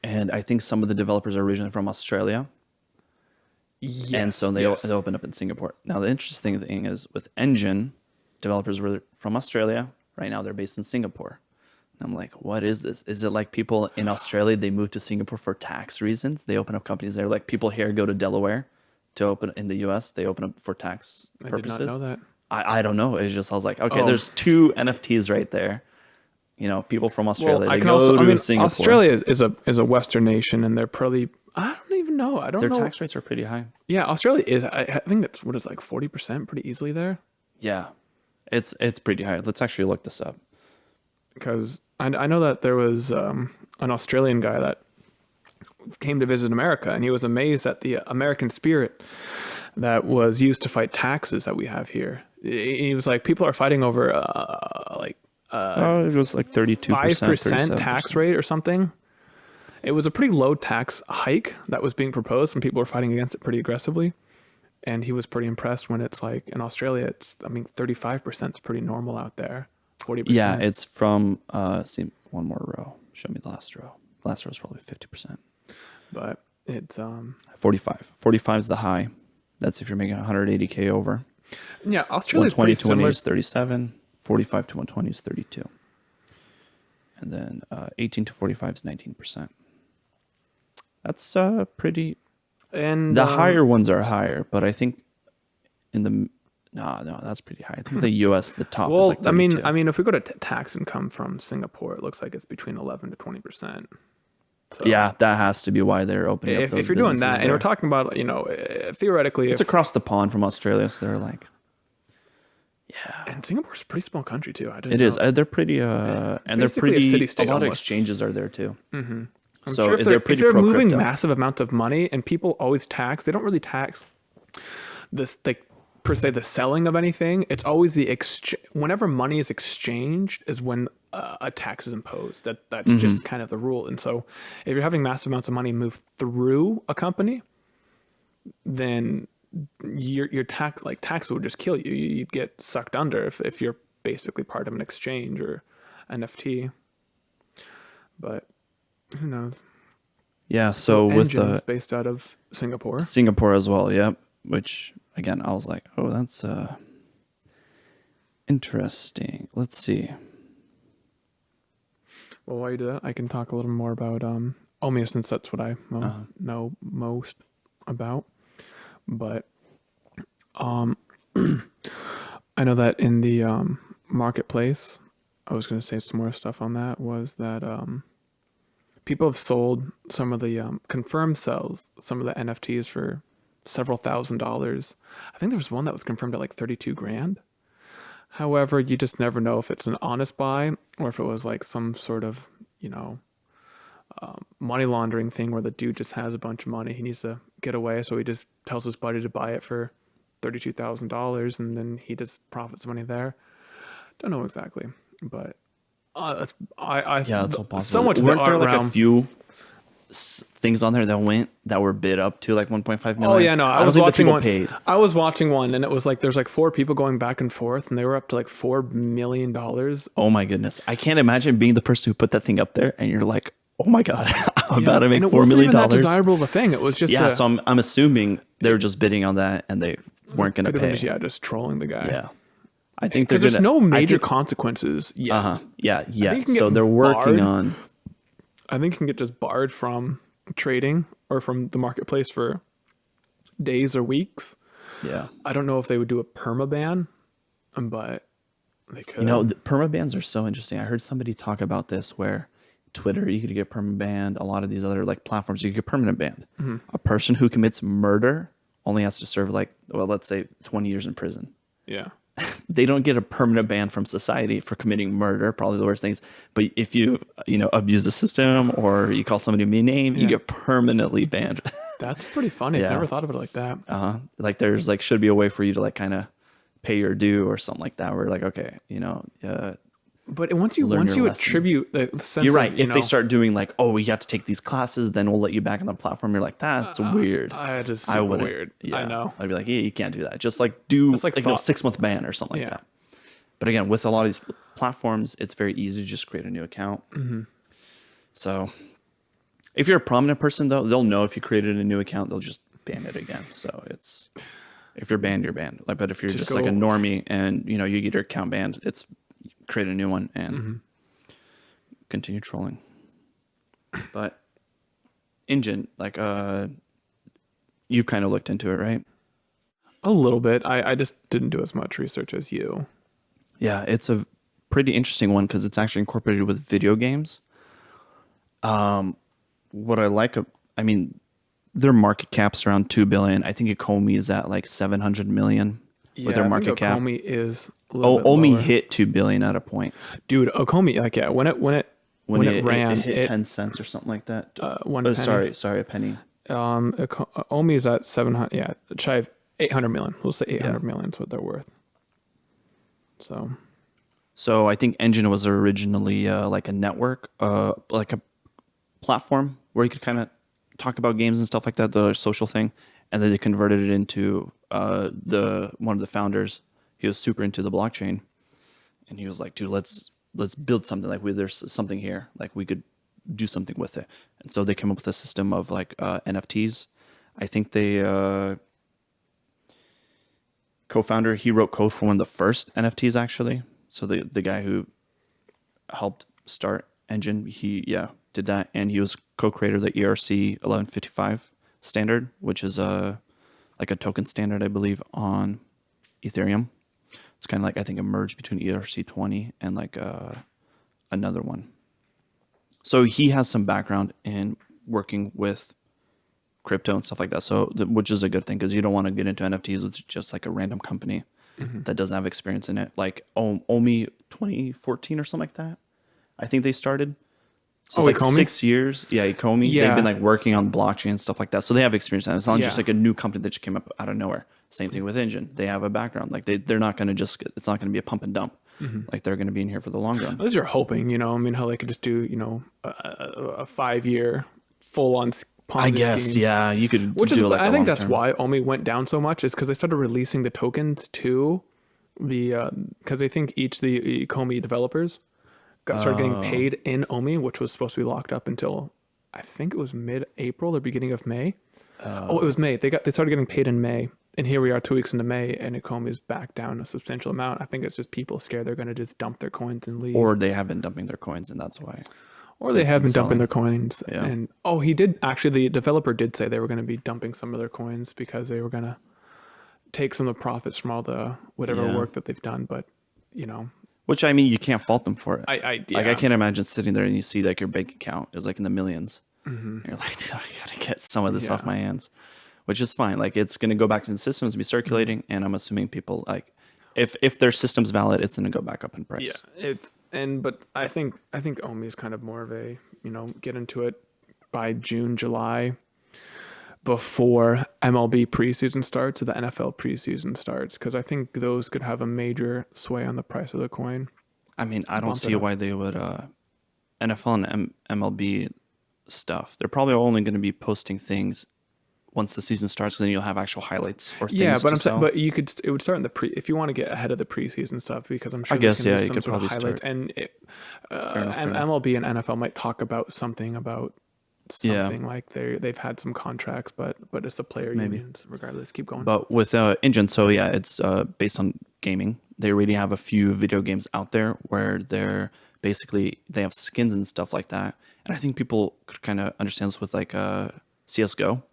A: And I think some of the developers are originally from Australia.
B: Yes,
A: And so they opened up in Singapore. Now, the interesting thing is with Engine, developers were from Australia. Right now, they're based in Singapore. And I'm like, what is this? Is it like people in Australia, they move to Singapore for tax reasons? They open up companies there. Like people here go to Delaware to open in the US. They open up for tax purposes.
B: I did not know that.
A: I don't know. It's just, I was like, okay, there's two NFTs right there. You know, people from Australia, they go to Singapore.
B: Australia is a Western nation, and they're probably, I don't even know.
A: Their tax rates are pretty high.
B: Yeah, Australia is, I think it's, what is like 40% pretty easily there?
A: Yeah, it's pretty high. Let's actually look this up.
B: Because I know that there was an Australian guy that came to visit America, and he was amazed at the American spirit that was used to fight taxes that we have here. He was like, people are fighting over
A: it was like 32%,
B: 5% tax rate or something. It was a pretty low tax hike that was being proposed, and people were fighting against it pretty aggressively. And he was pretty impressed when it's like in Australia, 35% is pretty normal out there. 40%.
A: Yeah, it's from, see, one more row. Show me the last row. Last row is probably 50%.
B: But it's
A: 45. 45 is the high. That's if you're making 180K over.
B: Yeah, Australia's
A: 120
B: pretty
A: to 180
B: similar.
A: is 37. 45 to 120 is 32. And then 18 to 45 is 19%. That's pretty.
B: And
A: the higher ones are higher, but I think in the no, that's pretty high. I think the US, the top is like 32.
B: I mean, if we go to tax income from Singapore, it looks like it's between 11 to 20%. So
A: yeah, that has to be why they're opening up those
B: if you're doing that,
A: businesses
B: and we're
A: there.
B: talking about, theoretically,
A: It's across the pond from Australia, so they're like, yeah.
B: and Singapore's a pretty small country too. I didn't
A: It
B: know.
A: is. They're pretty, and they're
B: basically a
A: pretty.
B: city-state
A: A lot of
B: almost.
A: exchanges are there too.
B: Mm-hmm. I'm
A: So
B: sure if
A: they're pretty
B: if they're
A: pro
B: moving
A: crypto.
B: massive amounts of money, and people always tax, they don't really tax this, like, per se, the selling of anything. It's always the whenever money is exchanged is when a tax is imposed. That's just kind of the rule. And so if you're having massive amounts of money move through a company, then your tax would just kill you. You'd get sucked under if you're basically part of an exchange or NFT. But who knows?
A: Yeah. So with
B: Engine's
A: the
B: based out of Singapore.
A: Singapore as well, yep. Which again, I was like, oh, that's interesting. Let's see.
B: Well, while you do that, I can talk a little more about Omia, since that's what I know most about. But I know that in the marketplace, I was going to say some more stuff on that, was that people have sold some of the confirmed sales, some of the NFTs for several $1,000s. I think there was one that was confirmed at like 32 grand. However, you just never know if it's an honest buy or if it was like some sort of, money laundering thing where the dude just has a bunch of money. He needs to get away, so he just tells his buddy to buy it for $32,000, and then he just profits money there. Don't know exactly, but that's
A: Yeah, that's all possible.
B: so much.
A: Weren't
B: the
A: there
B: art
A: like
B: realm.
A: a few things on there that were bid up to like 1.5 million?
B: Oh yeah, no, I
A: don't
B: was
A: think the
B: watching
A: people
B: one.
A: paid.
B: I was watching one, and it was like there's like 4 people going back and forth, and they were up to like $4 million.
A: Oh my goodness, I can't imagine being the person who put that thing up there, and you're like, oh my god, I'm about to make
B: and it
A: $4
B: wasn't
A: million.
B: even that desirable of a thing. It was just
A: Yeah, so I'm assuming they were just bidding on that, and they weren't going to
B: could
A: pay.
B: have been just trolling the guy.
A: Yeah, I think they're
B: Because there's
A: gonna.
B: no major
A: I think,
B: consequences yet.
A: Yeah,
B: think you can
A: So
B: get
A: they're working
B: barred.
A: on.
B: I think you can get just barred from trading or from the marketplace for days or weeks.
A: Yeah,
B: I don't know if they would do a perma ban, but they could.
A: the permabans are so interesting. I heard somebody talk about this where Twitter, you could get permanent banned. A lot of these other like platforms, you could get permanent banned. A person who commits murder only has to serve let's say 20 years in prison.
B: Yeah.
A: They don't get a permanent ban from society for committing murder, probably the worst things. But if you, abuse the system or you call somebody a mean name, you get permanently banned.
B: That's pretty funny.
A: Yeah.
B: I've never thought of it like that.
A: Like there's should be a way for you to kind of pay your due or something like that. Where okay,
B: But once you
A: learn your lessons.
B: attribute the sense
A: You're right.
B: of,
A: If they start doing we have to take these classes, then we'll let you back on the platform. You're like, that's weird.
B: I
A: wouldn't.
B: weird.
A: Yeah.
B: I know.
A: I'd be like, yeah, you can't do that. Just do
B: It's like
A: 6-month ban or something like
B: Yeah.
A: that. But again, with a lot of these platforms, it's very easy to just create a new account. So If you're a prominent person though, they'll know if you created a new account, they'll just ban it again. So it's, if you're banned, you're banned. Like, but if you're just like a normie and you know you get your account banned, it's create a new one and continue trolling. But Engine, like you've kind of looked into it, right?
B: A little bit. I just didn't do as much research as you.
A: Yeah, it's a pretty interesting one because it's actually incorporated with video games. What I like, I mean, their market cap's around 2 billion. I think Ecomi is at like 700 million with their market cap.
B: Okomi is a little bit
A: Omi
B: lower.
A: hit 2 billion at a point.
B: Dude, Okomi, like, yeah, when it ran,
A: it hit 10 cents or something like that.
B: One penny.
A: Sorry, a penny.
B: Omi is at 700, yeah, shy of 800 million. We'll say 800 million is what they're worth.
A: So I think Engine was originally like a network, like a platform where you could kind of talk about games and stuff like that, the social thing, and then they converted it into the one of the founders. He was super into the blockchain, and he was like, "Dude, let's build something like there's something here, like we could do something with it." And so they came up with a system of like NFTs. I think they co-founder, he wrote code for one of the first NFTs actually. So the guy who helped start Engine, he did that, and he was co-creator of the ERC 1155 standard, which is like a token standard, I believe, on Ethereum. It's kind of like, I think, a merge between ERC 20 and like another one. So he has some background in working with crypto and stuff like that. So which is a good thing because you don't want to get into NFTs with just like a random company that doesn't have experience in it. Like Omi 2014 or something like that. I think they started. So it's like
B: Ecomi?
A: 6 years. Yeah, Ecomi.
B: Yeah.
A: They've been like working on blockchain and stuff like that. So they have experience in it. It's not just like a new company that just came up out of nowhere. Same thing with Engine. They have a background. Like they're not going to just, it's not going to be a pump and dump. Like they're going to be in here for the long run.
B: Unless you're hoping, you know, I mean, how they could just do, you know, a 5-year full-on Ponzi
A: I guess,
B: scheme.
A: yeah, you could
B: Which is,
A: do like
B: I
A: a
B: think that's
A: long-term.
B: why Omi went down so much, is because they started releasing the tokens to the, because they think each the Ecomi developers started getting paid in Omi, which was supposed to be locked up until, I think it was mid-April or beginning of May. It was May. They started getting paid in May. And here we are 2 weeks into May, and Ecomi is back down a substantial amount. I think it's just people scared they're going to just dump their coins and leave.
A: Or they have been dumping their coins, and that's why.
B: Or they have been dumping
A: selling.
B: their coins.
A: Yeah.
B: And he did actually, the developer did say they were going to be dumping some of their coins because they were going to take some of the profits from all the whatever work that they've done. But, you know,
A: Which, I mean, you can't fault them for it.
B: I
A: Like, I can't imagine sitting there and you see like your bank account is like in the millions. And you're like, dude, I gotta get some of this off my hands, which is fine. Like, it's gonna go back to the systems, be circulating, and I'm assuming people like, if their system's valid, it's gonna go back up in price.
B: Yeah, but I think Omi is kind of more of a, you know, get into it by June, July, before MLB preseason starts or the NFL preseason starts, because I think those could have a major sway on the price of the coin.
A: I mean, I don't see why they would NFL and MLB stuff. They're probably only going to be posting things once the season starts, then you'll have actual highlights or things.
B: Yeah, but
A: to
B: I'm saying,
A: sell.
B: but it would start in the if you want to get ahead of the preseason stuff, because I'm sure
A: I guess,
B: there's gonna be
A: you
B: some
A: could
B: sort of
A: probably
B: highlights,
A: start.
B: and
A: enough.
B: MLB and NFL might talk about something like they've had some contracts, but it's the player unions regardless. Keep going.
A: But with Engine, so yeah, it's based on gaming. They already have a few video games out there where they have skins and stuff like that. And I think people could kind of understand this with like CS:GO,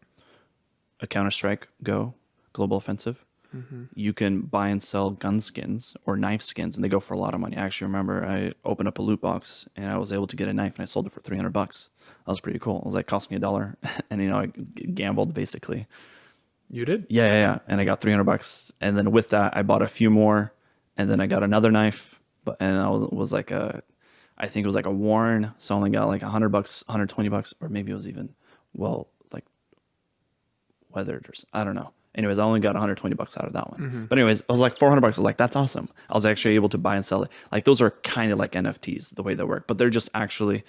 A: a Counter-Strike Go, Global Offensive. You can buy and sell gun skins or knife skins, and they go for a lot of money. I actually remember I opened up a loot box and I was able to get a knife, and I sold it for $300. That was pretty cool. It was like, cost me $1, and I gambled basically.
B: You did?
A: Yeah. And I got $300, and then with that I bought a few more, and then I got another knife. And I was like I think it was like a Warren, so I only got like $100, $120, or maybe it was even like weathered, or I don't know. Anyways, I only got $120 out of that one. But anyways, I was like $400. I was like, that's awesome. I was actually able to buy and sell it. Like, those are kind of like NFTs, the way they work, but they're just actually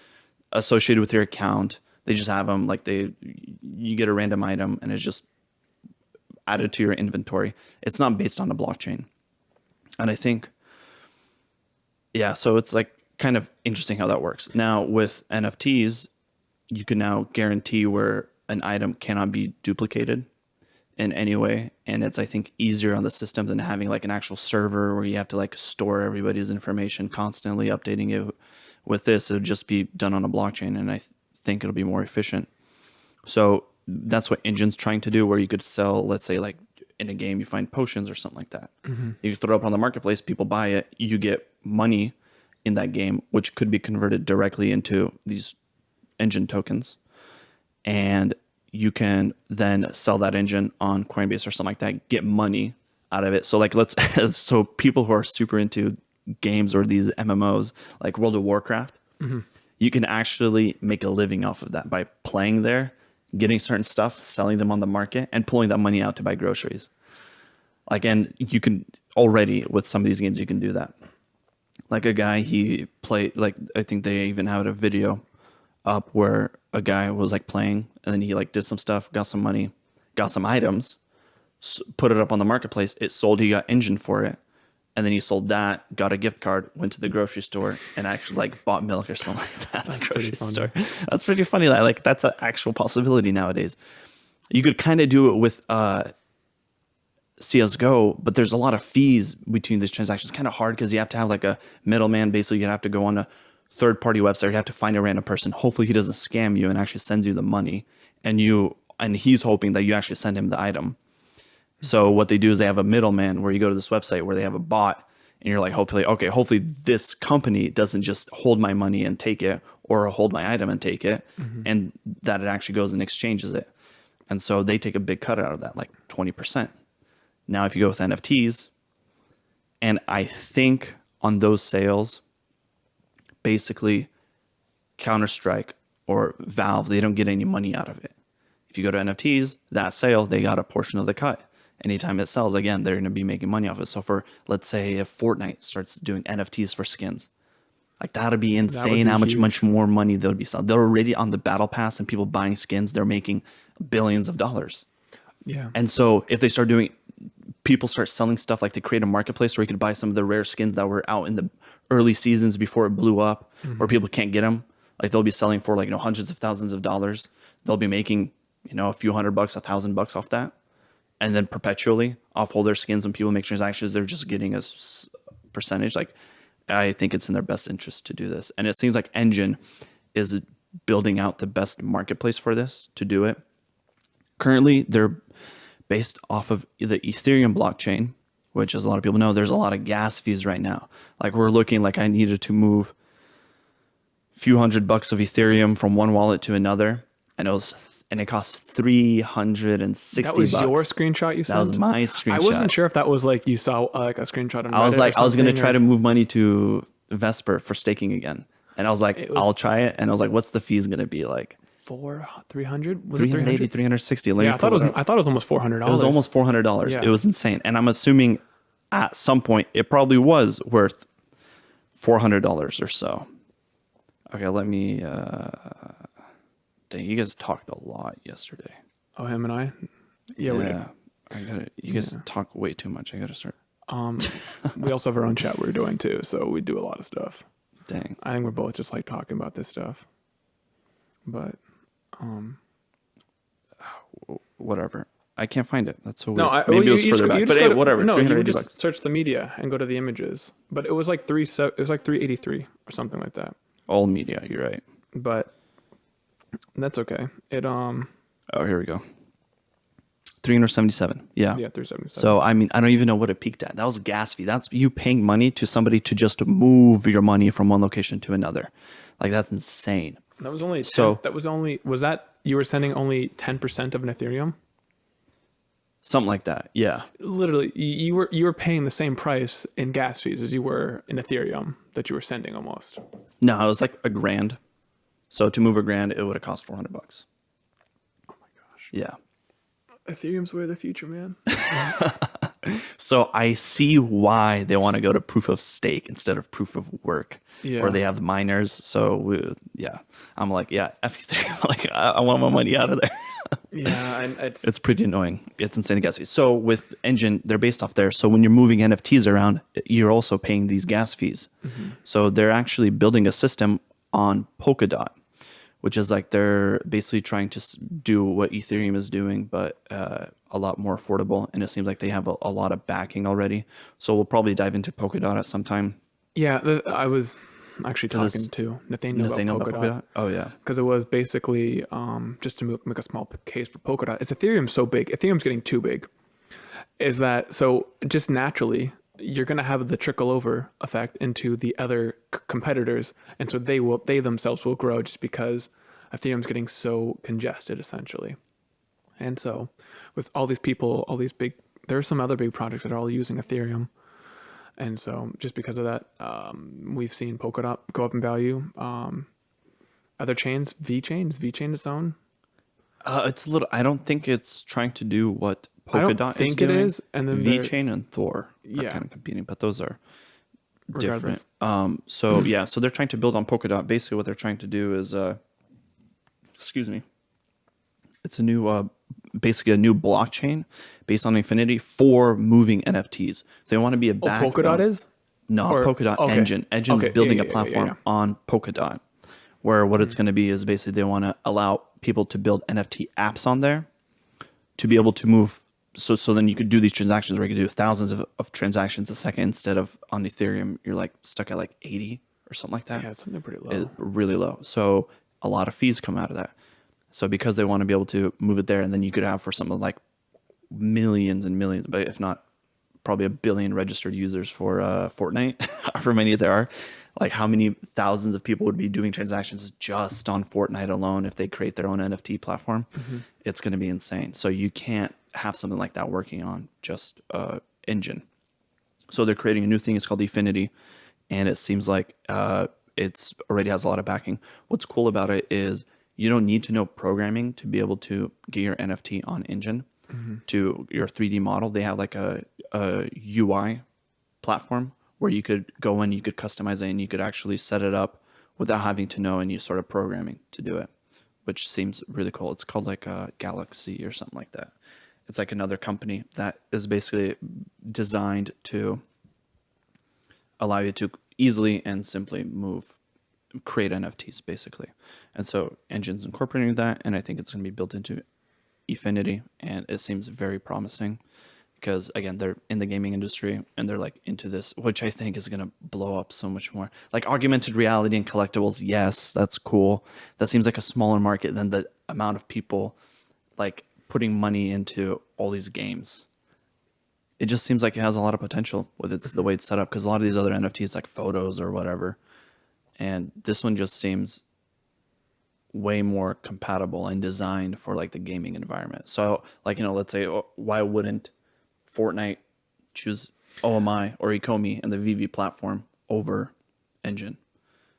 A: associated with your account. They just have them like you get a random item and it's just added to your inventory. It's not based on the blockchain. And I think, so it's like kind of interesting how that works. Now with NFTs, you can now guarantee where an item cannot be duplicated in any way. And it's, I think, easier on the system than having like an actual server where you have to like store everybody's information, constantly updating it. With this, it would just be done on a blockchain, and I think it'll be more efficient. So that's what Engine's trying to do, where you could sell, let's say, like in a game, you find potions or something like that. You throw it up on the marketplace, people buy it, you get money in that game, which could be converted directly into these Engine tokens. And you can then sell that engine on Coinbase or something like that, get money out of it. So like so people who are super into games or these MMOs like World of Warcraft, you can actually make a living off of that by playing there, getting certain stuff, selling them on the market, and pulling that money out to buy groceries. Like, and you can already with some of these games, you can do that. Like a guy, he played, like, I think they even had a video up where a guy was like playing, and then he like did some stuff, got some money, got some items, put it up on the marketplace. It sold. He got Engine for it, and then he sold that, got a gift card, went to the grocery store, and actually like bought milk or something like that at the grocery store. That's pretty funny. Like that's an actual possibility nowadays. You could kind of do it with CSGO, but there's a lot of fees between these transactions. It's kind of hard because you have to have like a middleman. Basically, you have to go on a third-party website. You have to find a random person. Hopefully, he doesn't scam you and actually sends you the money, and he's hoping that you actually send him the item. So what they do is they have a middleman where you go to this website where they have a bot, and you're like, hopefully this company doesn't just hold my money and take it, or hold my item and take it, and that it actually goes and exchanges it. And so they take a big cut out of that, like 20%. Now, if you go with NFTs, and I think on those sales, basically Counter-Strike or Valve, they don't get any money out of it. If you go to NFTs, that sale, they got a portion of the cut. Anytime it sells, again, they're going to be making money off it. So for, let's say, if Fortnite starts doing NFTs for skins, like that'd be insane how much more money they would be selling. They're already on the battle pass and people buying skins, they're making billions of dollars.
B: Yeah.
A: And so if they start doing, people start selling stuff, like to create a marketplace where you could buy some of the rare skins that were out in the early seasons before it blew up, where people can't get them. Like they'll be selling for like, hundreds of thousands of dollars. They'll be making, a few $100, $1,000 off that. And then perpetually off all their skins, and people make transactions, they're just getting a percentage. Like, I think it's in their best interest to do this. And it seems like Engine is building out the best marketplace for this to do it. Currently, they're based off of the Ethereum blockchain, which, as a lot of people know, there's a lot of gas fees right now. Like we're looking, like I needed to move a few $100 of Ethereum from one wallet to another, and it cost $360.
B: That was your screenshot you sent?
A: That was my screenshot.
B: I wasn't sure if that was like you saw like a screenshot on Reddit.
A: I was going to try to move money to Vesper for staking again. And I was like, I'll try it. And I was like, what's the fees going to be like?
B: 300? Was
A: 380,
B: it
A: 360.
B: Yeah, I thought it was almost $400.
A: It was almost $400.
B: Yeah.
A: It was insane. And I'm assuming at some point it probably was worth $400 or so. Okay, let me... Dang, you guys talked a lot yesterday.
B: Oh, him and I? Yeah, we did.
A: You guys talk way too much. I gotta start.
B: We also have our own chat we're doing too, so we do a lot of stuff.
A: Dang.
B: I think we're both just like talking about this stuff. But
A: whatever. I can't find it. That's so weird.
B: No,
A: Maybe it was further back. But whatever.
B: No, you would
A: $380.
B: just search the media and go to the images. But it was like 383 or something like that.
A: All media. You're right.
B: But that's okay.
A: Oh, here we go. 377. Yeah.
B: Yeah, 377.
A: So I mean, I don't even know what it peaked at. That was a gas fee. That's you paying money to somebody to just move your money from one location to another. Like that's insane.
B: That was only 10, was that you were sending only 10% of an Ethereum?
A: Something like that. Yeah.
B: Literally, you were paying the same price in gas fees as you were in Ethereum that you were sending almost.
A: No, it was like $1,000. So to move $1,000, it would have cost $400.
B: Oh my gosh.
A: Yeah.
B: Ethereum's way of the future, man.
A: So I see why they want to go to proof of stake instead of proof of work, where they have the miners. So I'm like, F Ethereum. Like I want my money out of there.
B: Yeah, and
A: it's pretty annoying. It's insane, the gas fees. So with Engine, they're based off there. So when you're moving NFTs around, you're also paying these gas fees. So they're actually building a system on Polkadot, which is like they're basically trying to do what Ethereum is doing, but a lot more affordable. And it seems like they have a lot of backing already. So we'll probably dive into Polkadot at some time.
B: Yeah, I was actually talking
A: it's
B: to Nathaniel about Polkadot.
A: Oh yeah.
B: Because it was basically just to make a small case for Polkadot. Is Ethereum so big? Ethereum's getting too big. Is that so? Just naturally, you're going to have the trickle over effect into the other competitors, and so they themselves will grow just because Ethereum's getting so congested, essentially. And so, with all these people, all these big, there are some other big projects that are all using Ethereum. And so, just because of that, we've seen Polkadot go up in value. Other chains, VeChain, is VeChain its own?
A: It's a little. I don't think it's trying to do what
B: I
A: Polkadot
B: don't think
A: is doing.
B: it is. And then
A: VeChain and Thor
B: Yeah.
A: are kind of competing, but those are
B: Regardless.
A: different. So yeah, so they're trying to build on Polkadot. Basically, what they're trying to do is, excuse me, it's a new, basically a new blockchain based on Infinity for moving NFTs. So they want to be a backbone.
B: Polkadot is?
A: No,
B: Or-
A: Polkadot
B: okay.
A: Engine. Engine's
B: Okay,
A: building
B: yeah,
A: a
B: yeah,
A: platform
B: yeah.
A: on Polkadot, where what it's going to be is basically they want to allow people to build NFT apps on there to be able to move. So then you could do these transactions where you could do thousands of transactions a second instead of on Ethereum, you're like stuck at like 80 or something like that.
B: Yeah, it's something pretty low.
A: It's really low. So a lot of fees come out of that. So because they want to be able to move it there, and then you could have for something like millions and millions, but if not probably 1 billion registered users for Fortnite, however many there are, like how many thousands of people would be doing transactions just on Fortnite alone if they create their own NFT platform. It's going to be insane. So you can't have something like that working on just engine. So they're creating a new thing. It's called Efinity, and it seems like it's already has a lot of backing. What's cool about it is you don't need to know programming to be able to get your NFT on engine to your 3D model. They have like a UI platform where you could go in, you could customize it, and you could actually set it up without having to know any sort of programming to do it, which seems really cool. It's called like Galaxy or something like that. It's like another company that is basically designed to allow you to easily and simply create NFTs basically. And so Engine's incorporating that, and I think it's going to be built into Efinity, and it seems very promising because again, they're in the gaming industry and they're like into this, which I think is going to blow up so much more. Like augmented reality and collectibles, yes, that's cool. That seems like a smaller market than the amount of people like putting money into all these games. It just seems like it has a lot of potential with the way it's set up, because a lot of these other NFTs like photos or whatever, and this one just seems way more compatible and designed for like the gaming environment. So like, let's say, why wouldn't Fortnite choose OMI or Ecomi and the VV platform over Engine?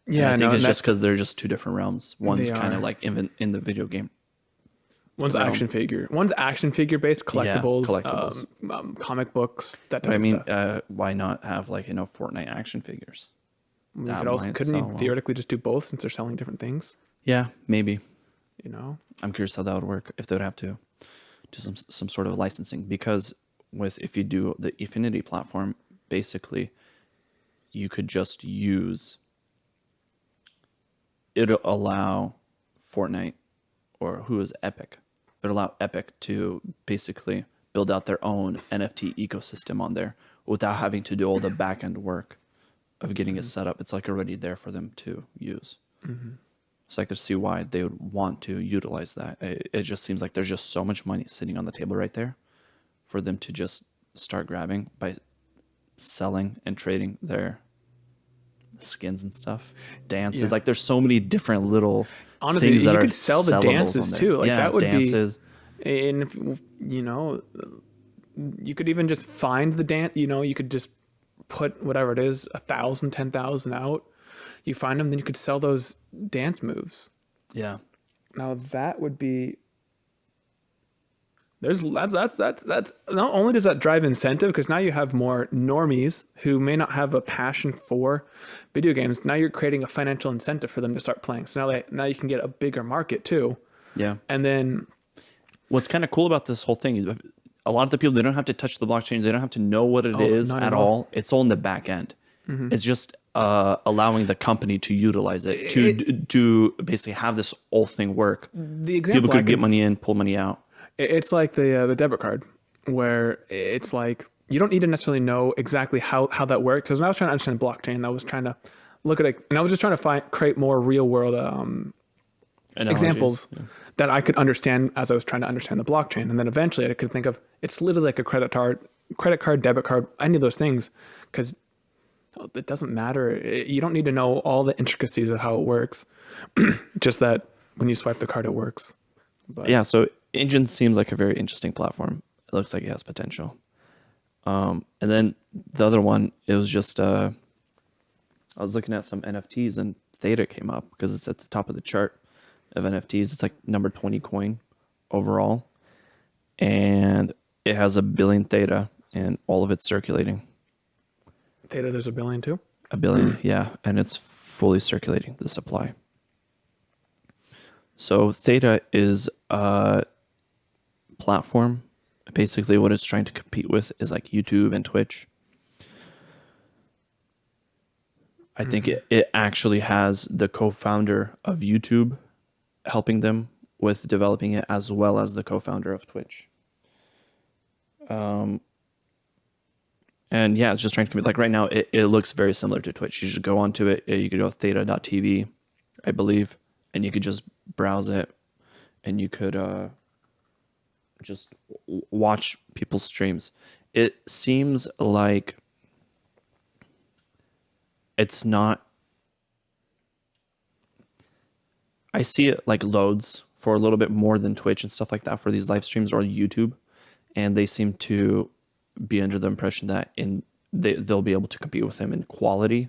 B: Yeah,
A: and I think it's just because they're just two different realms. One's kind
B: are.
A: of like in the video game.
B: One's action figure based, collectibles,
A: collectibles.
B: comic books, that
A: But
B: type
A: I mean,
B: of stuff.
A: why not have like Fortnite action figures?
B: Couldn't you theoretically just do both since they're selling different things?
A: Yeah, maybe.
B: I'm
A: curious how that would work if they would have to do some sort of licensing, because if you do the Efinity platform, basically you could just use it'll allow Fortnite or who is Epic. It'll allow Epic to basically build out their own NFT ecosystem on there without having to do all the back end work of getting it set up. It's like already there for them to use. So I could see why they would want to utilize that. It just seems like there's just so much money sitting on the table right there for them to just start grabbing by selling and trading their skins and stuff, dances.
B: Yeah.
A: Like there's so many different little
B: honestly,
A: things that
B: you
A: are
B: could sell the
A: sellables
B: dances
A: on there.
B: too. Like
A: Yeah,
B: that would
A: dances.
B: be, and if, you could even just find the dance. You could just put whatever it is, 1,000, 10,000 out. You find them, then you could sell those dance moves.
A: Yeah.
B: Now that would be. That's not only does that drive incentive, because now you have more normies who may not have a passion for video games. Now you're creating a financial incentive for them to start playing. So now you can get a bigger market too.
A: Yeah.
B: And then
A: What's kind of cool about this whole thing is a lot of the people, they don't have to touch the blockchain. They don't have to know what it is
B: not
A: at all. It's all in the back end. It's just allowing the company to utilize it to basically have this whole thing work.
B: The
A: People
B: example
A: could get money in, pull money out.
B: it's like the debit card, where it's like you don't need to necessarily know exactly how that works. Because when I was trying to understand blockchain, I was trying to look at it, and I was just trying to create more real world examples that I could understand as I was trying to understand the blockchain. And then eventually I could think of it's literally like a credit card, debit card, any of those things, because it doesn't matter. You don't need to know all the intricacies of how it works. Just that when you swipe the card, it works. But
A: Yeah, so Engine seems like a very interesting platform. It looks like it has potential. And then the other one, it was just I was looking at some NFTs and Theta came up because it's at the top of the chart of NFTs. It's like number 20 coin overall. And it has 1 billion Theta and all of it circulating.
B: Theta, there's 1 billion too.
A: 1 billion, yeah. And it's fully circulating, the supply. So Theta is a platform. Basically what it's trying to compete with is like YouTube and Twitch. I think it actually has the co-founder of YouTube helping them with developing it, as well as the co-founder of Twitch. And yeah, it's just trying to compete. Like right now, it looks very similar to Twitch. You just go onto it. You could go theta.tv, I believe, and you could just browse it, and you could just watch people's streams. It seems like it's not. I see it like loads for a little bit more than Twitch and stuff like that for these live streams or YouTube, and they seem to be under the impression that they'll be able to compete with him in quality,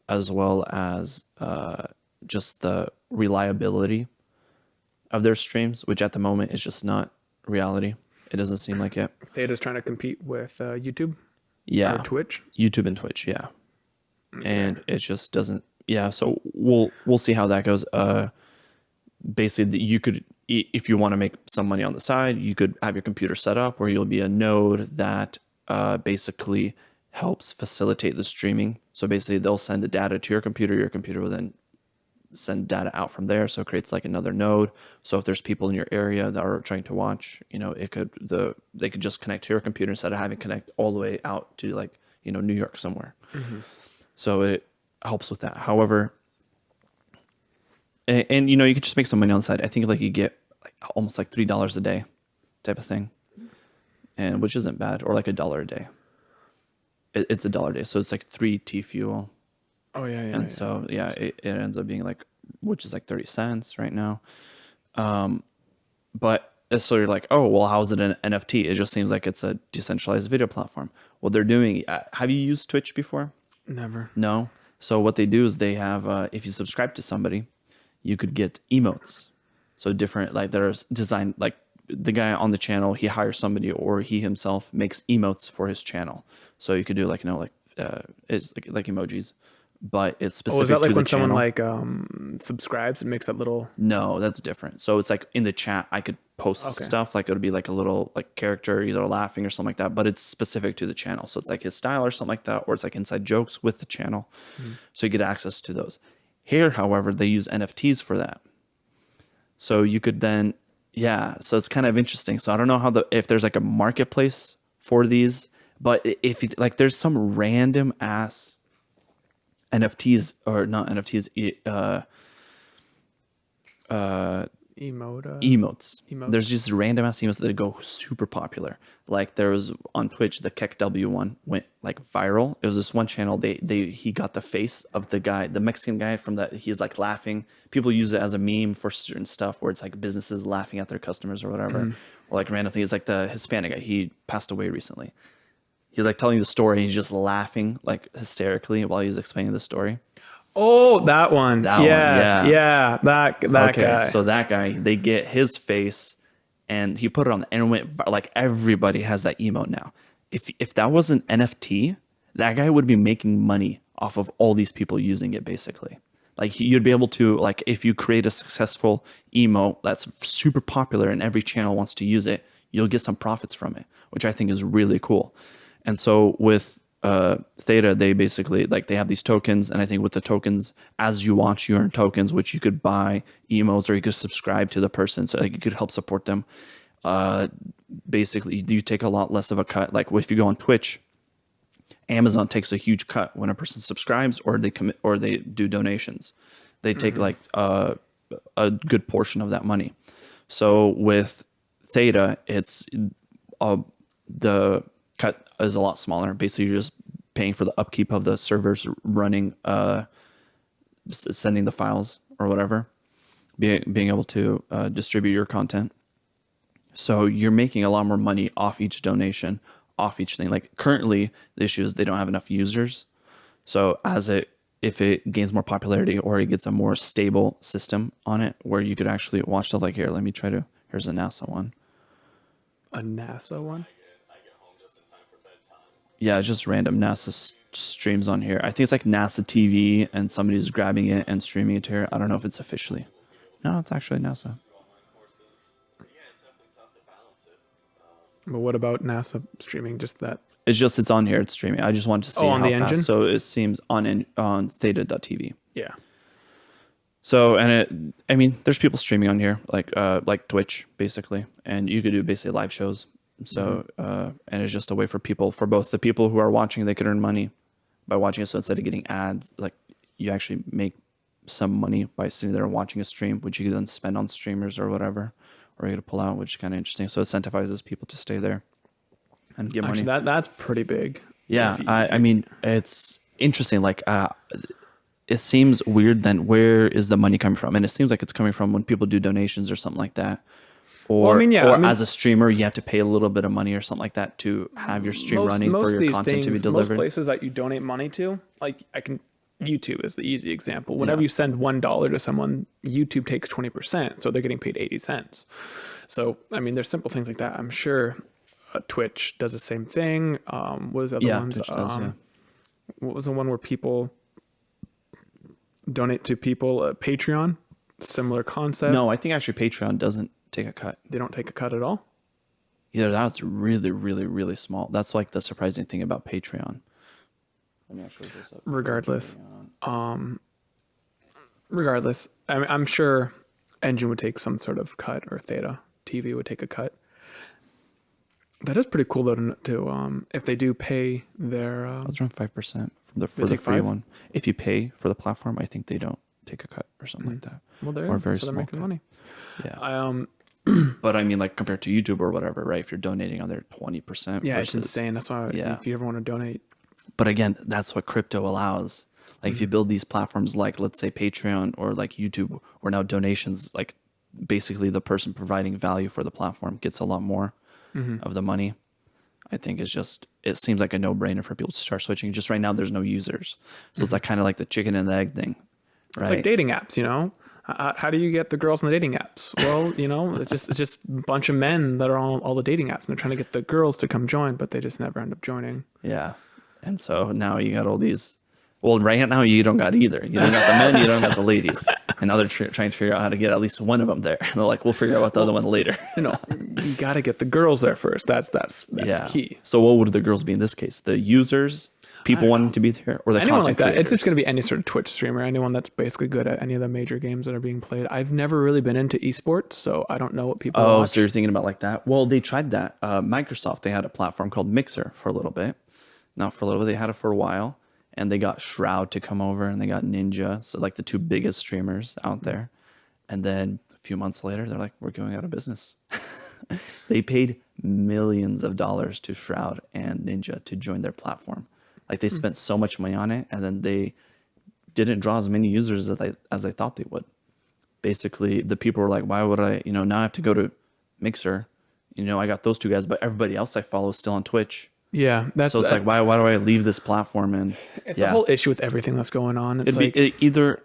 A: as well as just the reliability of their streams, which at the moment is just not reality. It doesn't seem like it.
B: Theta's trying to compete with YouTube.
A: Yeah,
B: or Twitch.
A: YouTube and Twitch, yeah. And it just doesn't. Yeah, so we'll see how that goes. Basically, you could, if you want to make some money on the side, you could have your computer set up where you'll be a node that basically helps facilitate the streaming. So basically, they'll send the data to your computer will then send data out from there. So it creates like another node. So if there's people in your area that are trying to watch, they could just connect to your computer instead of having to connect all the way out to like, New York somewhere. Mm-hmm. So it helps with that. However, and you could just make some money on the side. I think like you get like almost like $3 a day type of thing, and which isn't bad, or like $1 a day. It's $1 a day, so it's like 3 T fuel.
B: Oh yeah.
A: And so it ends up being like, which is like 30 cents right now. But so you're like, oh well, how is it an NFT? It just seems like it's a decentralized video platform. What they're doing. Have you used Twitch before?
B: Never.
A: No. So what they do is they have, if you subscribe to somebody, you could get emotes. So different, like there's designed, like the guy on the channel, he hires somebody or he himself makes emotes for his channel. So you could do like, it's like emojis, but it's specific
B: is that like
A: to the
B: when
A: channel.
B: Someone like subscribes and makes that little?
A: No, that's different. So it's like in the chat, I could post stuff, like it would be like a little like character, either laughing or something like that, but it's specific to the channel. So it's like his style or something like that, or it's like inside jokes with the channel. So you get access to those. Here, however, they use NFTs for that. So you could then, so it's kind of interesting. So I don't know if there's like a marketplace for these, but if like there's some random ass NFTs or not NFTs, emotes. There's just random ass emotes that go super popular. Like there was on Twitch, the KekW one went like viral. It was this one channel. He got the face of the guy, the Mexican guy from that. He's like laughing. People use it as a meme for certain stuff where it's like businesses laughing at their customers or whatever. Or like random things. Like the Hispanic guy, he passed away recently. He's like telling the story. He's just laughing like hysterically while he's explaining the story.
B: Oh, that one. That one, yeah. That guy.
A: So that guy, they get his face, and he put it on, and it went like everybody has that emote now. If that was an NFT, that guy would be making money off of all these people using it. Basically, like you'd be able to like if you create a successful emote that's super popular and every channel wants to use it, you'll get some profits from it, which I think is really cool. And so with Theta, they basically like they have these tokens, and I think with the tokens, as you watch, you earn tokens, which you could buy emotes or you could subscribe to the person, so like you could help support them. Basically, you take a lot less of a cut. Like if you go on Twitch, Amazon takes a huge cut when a person subscribes or they commit or they do donations. They take like a good portion of that money. So with Theta, it's the cut is a lot smaller. Basically, you're just paying for the upkeep of the servers running, sending the files or whatever, being able to distribute your content. So you're making a lot more money off each donation, off each thing. Like currently, the issue is they don't have enough users. So if it gains more popularity or it gets a more stable system on it, where you could actually watch stuff like here. Let me try to. Here's a NASA one.
B: A NASA one?
A: Yeah, it's just random NASA streams on here. I think it's like NASA TV, and somebody's grabbing it and streaming it here. I don't know if it's officially. No, it's actually NASA.
B: But what about NASA streaming? Just that?
A: It's on here. It's streaming. I just wanted to see
B: on
A: how
B: the
A: fast.
B: engine?
A: So it seems on theta.tv.
B: Yeah.
A: So I mean, there's people streaming on here like Twitch basically, and you could do basically live shows. So and it's just a way for both the people who are watching, they could earn money by watching it. So instead of getting ads, like you actually make some money by sitting there and watching a stream, which you can then spend on streamers or whatever, or you could pull out, which is kind of interesting. So it incentivizes people to stay there and get money.
B: That's pretty big.
A: Yeah, I mean, it's interesting. Like, it seems weird. Then where is the money coming from? And it seems like it's coming from when people do donations or something like that. Or, as a streamer, you have to pay a little bit of money or something like that to have your stream running for your content to be delivered.
B: Most places that you donate money to, like YouTube is the easy example. Whenever you send $1 to someone, YouTube takes 20%, so they're getting paid 80 cents. So I mean, there's simple things like that. I'm sure Twitch does the same thing. What was the other ones?
A: Twitch does,
B: What was the one where people donate to people? Patreon, similar concept.
A: No, I think actually Patreon doesn't take a cut.
B: They don't take a cut at all?
A: Yeah, that's really, really, really small. That's like the surprising thing about Patreon. Let me actually look this up.
B: Regardless, I mean, I'm sure Engine would take some sort of cut, or Theta TV would take a cut. That is pretty cool though to if they do pay their
A: That's around 5% for the free one. If you pay for the platform, I think they don't take a cut or something like that.
B: Well,
A: or very
B: so
A: small
B: they're making
A: cut.
B: money.
A: Yeah. But I mean, like compared to YouTube or whatever, right? If you're donating on there 20%.
B: Yeah, it's insane. That's why if you ever want to donate.
A: But again, that's what crypto allows. Like if you build these platforms like, let's say Patreon or like YouTube, where now donations, like basically the person providing value for the platform gets a lot more of the money. I think it seems like a no-brainer for people to start switching. Just right now, there's no users. So it's like kind of like the chicken and the egg thing, right?
B: It's like dating apps, you know? How do you get the girls on the dating apps? Well, you know, it's just a bunch of men that are on all the dating apps, and they're trying to get the girls to come join, but they just never end up joining.
A: Yeah. And so now you got all these. Well, right now you don't got either. You don't got the men, you don't got the ladies. And now they're trying to figure out how to get at least one of them there. And they're like, we'll figure out the other one later.
B: You know, you got to get the girls there first. That's key.
A: So what would the girls be in this case? The users, people wanting to be there, or the
B: anyone
A: content
B: like that?
A: creators?
B: It's just going to be any sort of Twitch streamer, anyone that's basically good at any of the major games that are being played. I've never really been into esports, so I don't know what people watch.
A: So you're thinking about like that? Well, they tried that. Microsoft, they had a platform called Mixer for a little bit. Not for a little bit. They had it for a while. And they got Shroud to come over, and they got Ninja, so like the two biggest streamers out there. And then a few months later, they're like, we're going out of business. They paid millions of dollars to Shroud and Ninja to join their platform. Like they spent so much money on it, and then they didn't draw as many users as they thought they would. Basically, the people were like, why would I, now I have to go to Mixer. I got those two guys, but everybody else I follow is still on Twitch.
B: Yeah,
A: so it's like why do I leave this platform? And
B: it's a whole issue with everything that's going on. It's
A: either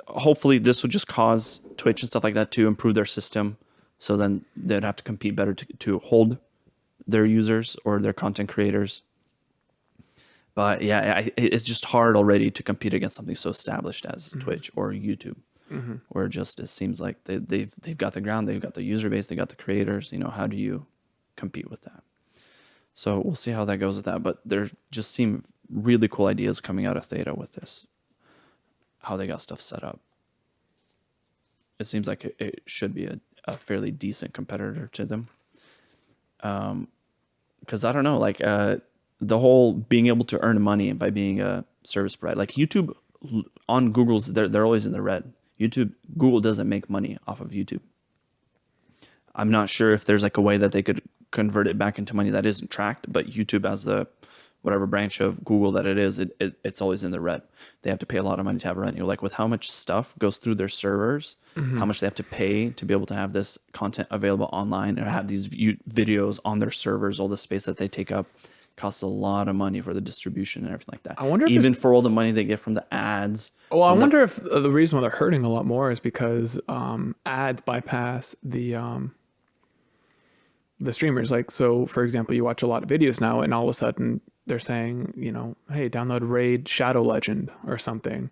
A: hopefully this would just cause Twitch and stuff like that to improve their system, so then they'd have to compete better to hold their users or their content creators. But yeah, it's just hard already to compete against something so established as Twitch or YouTube, where it seems like they've got the ground, they've got the user base, they got the creators. How do you compete with that? So we'll see how that goes with that. But there just seem really cool ideas coming out of Theta with this, how they got stuff set up. It seems like it should be a fairly decent competitor to them. Because I don't know, like the whole being able to earn money by being a service provider, like YouTube on Google's, they're always in the red. Google doesn't make money off of YouTube. I'm not sure if there's like a way that they could convert it back into money that isn't tracked, but YouTube as the whatever branch of Google that it is, it's always in the red. They have to pay a lot of money to have revenue. Like with how much stuff goes through their servers, how much they have to pay to be able to have this content available online and have these videos on their servers, all the space that they take up, costs a lot of money for the distribution and everything like that.
B: I wonder if
A: even for all the money they get from the ads.
B: Well, I wonder if the reason why they're hurting a lot more is because ads bypass the streamers. Like, so for example, you watch a lot of videos now and all of a sudden they're saying, you know, hey, download Raid Shadow Legend or something.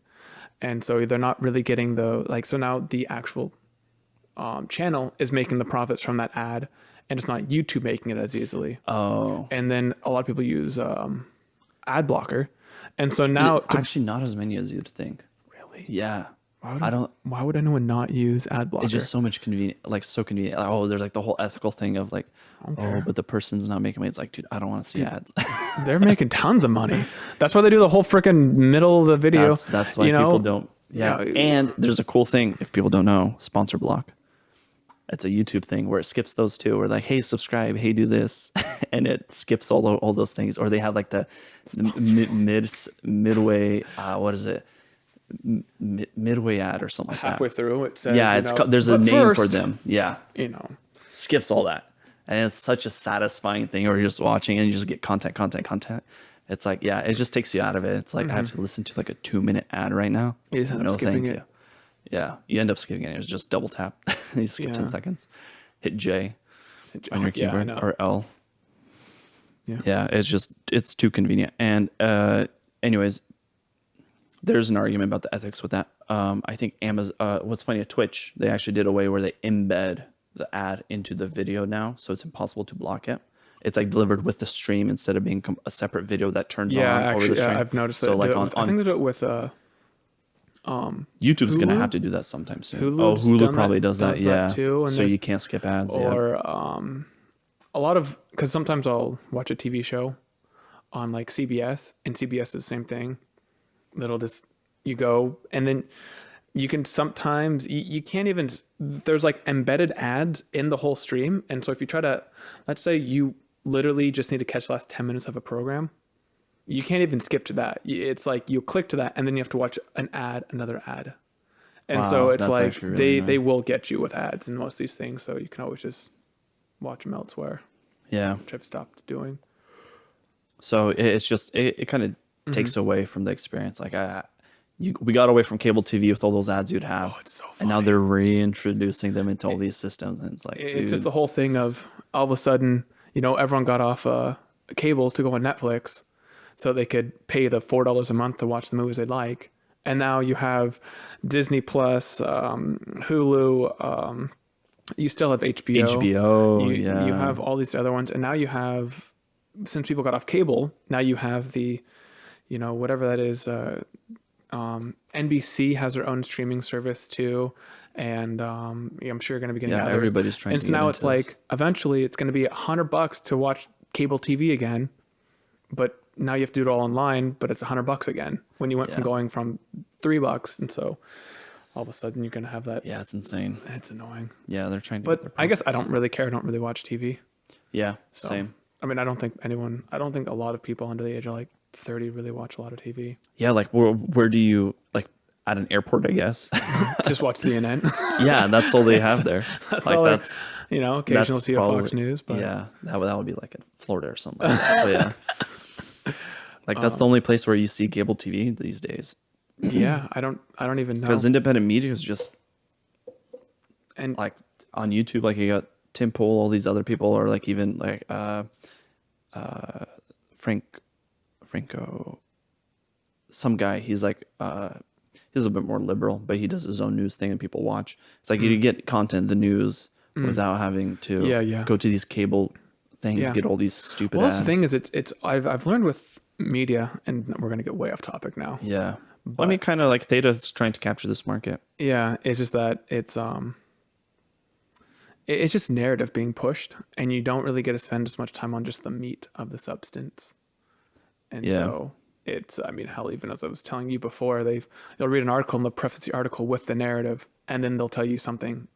B: And so they're not really getting so now the actual channel is making the profits from that ad, and it's not YouTube making it as easily.
A: Oh.
B: And then a lot of people use ad blocker. And so now
A: actually not as many as you'd think.
B: Really?
A: Yeah.
B: Why would anyone not use ad blocker?
A: It's just so much convenient, like so convenient. Like, oh, there's like the whole ethical thing of like, oh, but the person's not making money. It's like, dude, I don't want to see ads.
B: They're making tons of money. That's why they do the whole freaking middle of the video.
A: That's why people don't. Yeah. And there's a cool thing, if people don't know, sponsor block. It's a YouTube thing where it skips those two. Where like, hey, subscribe, hey, do this, and it skips all those things. Or they have like the midway. What is it? Midway ad or something like
B: halfway
A: that.
B: through it says,
A: yeah, there's a name for them. Yeah, skips all that, and it's such a satisfying thing. Or you're just watching and you just get content. It's like, yeah, it just takes you out of it. It's like I have to listen to like a 2-minute ad right now.
B: You just end up skipping it.
A: Yeah, you end up skipping it. It's just double tap. You skip 10 seconds. Hit J on your keyboard or L. Yeah, it's too convenient. And anyways, there's an argument about the ethics with that. I think Amazon, what's funny at Twitch, they actually did a way where they embed the ad into the video now, so it's impossible to block it. It's like delivered with the stream instead of being a separate video that turns on over the stream.
B: Yeah, I've noticed that.
A: So like
B: I think they do it with
A: YouTube's going to have to do that sometime soon.
B: Hulu
A: probably does that. Yeah,
B: too. And
A: so you can't skip ads.
B: Or a lot of, because sometimes I'll watch a TV show on like CBS, and CBS is the same thing. It'll just, you go, and then you can sometimes, you can't even, there's like embedded ads in the whole stream. And so if you try to, let's say you literally just need to catch the last 10 minutes of a program, you can't even skip to that. It's like you click to that and then you have to watch another ad. And so it's like really they will get you with ads in most of these things. So you can always just watch them elsewhere.
A: Yeah.
B: Which I've stopped doing.
A: So it's just, it kind of takes away from the experience. Like we got away from cable TV with all those ads you'd have.
B: Oh, it's so funny.
A: And now they're reintroducing them into all these systems. And it's like,
B: it's just the whole thing of all of a sudden, everyone got off cable to go on Netflix so they could pay the $4 a month to watch the movies they like. And now you have Disney Plus, Hulu, you still have HBO. You have all these other ones. And now you have, since people got off cable, now you have the, whatever that is, NBC has their own streaming service too. And I'm sure you're going to be getting others.
A: Everybody's trying to get
B: so now
A: into
B: it's like, eventually it's going to be $100 to watch cable TV again. But now you have to do it all online, but it's $100 again when you went from going from $3. And so all of a sudden you're going to have that.
A: Yeah, it's insane.
B: It's annoying.
A: Yeah, they're trying to.
B: But I guess I don't really care. I don't really watch TV.
A: Yeah,
B: So,
A: same.
B: I mean, I don't think a lot of people under the age of like 30 really watch a lot of TV.
A: Yeah, like where do you, like at an airport, I guess?
B: Just watch CNN.
A: Yeah, that's all they have there.
B: That's occasionally see a Fox News. But
A: yeah, that would be like in Florida or something. But yeah. Like that's the only place where you see cable TV these days.
B: Yeah, I don't even know.
A: Because independent media is just,
B: and
A: like on YouTube, like you got Tim Pool, all these other people, or like even like Franco, some guy. He's like he's a bit more liberal, but he does his own news thing and people watch. It's like you get content, the news, without having to go to these cable things
B: Yeah.
A: get all these stupid
B: Well,
A: ads.
B: that's the thing is I've learned with media, and we're gonna get way off topic now.
A: Yeah. Well, I mean, kind of like Theta's trying to capture this market.
B: Yeah, it's just that it's just narrative being pushed, and you don't really get to spend as much time on just the meat of the substance. And
A: Yeah.
B: so it's, I mean, hell, even as I was telling you before, they'll read an article and they'll preface the article with the narrative, and then they'll tell you something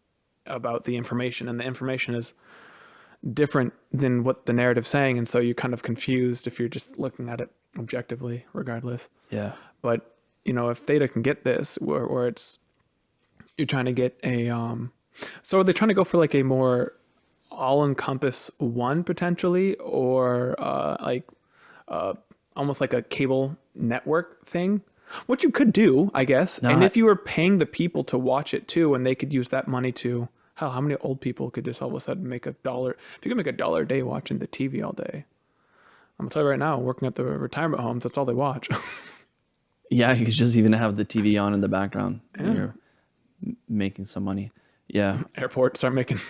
B: about the information, and the information is different than what the narrative's saying, and so you're kind of confused if you're just looking at it objectively, regardless.
A: Yeah.
B: But if Theta can get this, where it's you're trying to get a so are they trying to go for like a more all-encompass one potentially, or almost like a cable network thing, which you could do, I guess.
A: No,
B: and if you were paying the people to watch it too, and they could use that money to, hell, how many old people could just all of a sudden make $1? If you could make $1 a day watching the TV all day, I'm gonna tell you right now, working at the retirement homes, that's all they watch.
A: Yeah, you could just even have the TV on in the background. And you're making some money. Yeah.
B: Airports start making,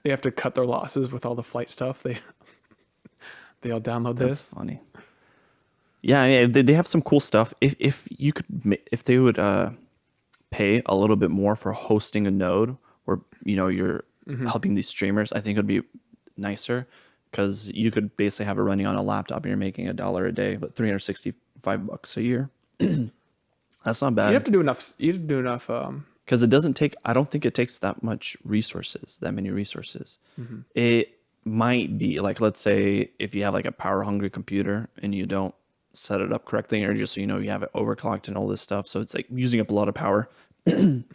B: they have to cut their losses with all the flight stuff. They all download
A: That's
B: this.
A: funny. Yeah, they have some cool stuff. If they would pay a little bit more for hosting a node where you're helping these streamers, I think it would be nicer, because you could basically have it running on a laptop and you're making $1 a day, but $365 a year. That's not bad.
B: You have to do enough. You have to do enough.
A: Because it doesn't take, I don't think it takes that many resources. It might be like, let's say if you have like a power hungry computer and you don't set it up correctly, or just you have it overclocked and all this stuff, so it's like using up a lot of power, and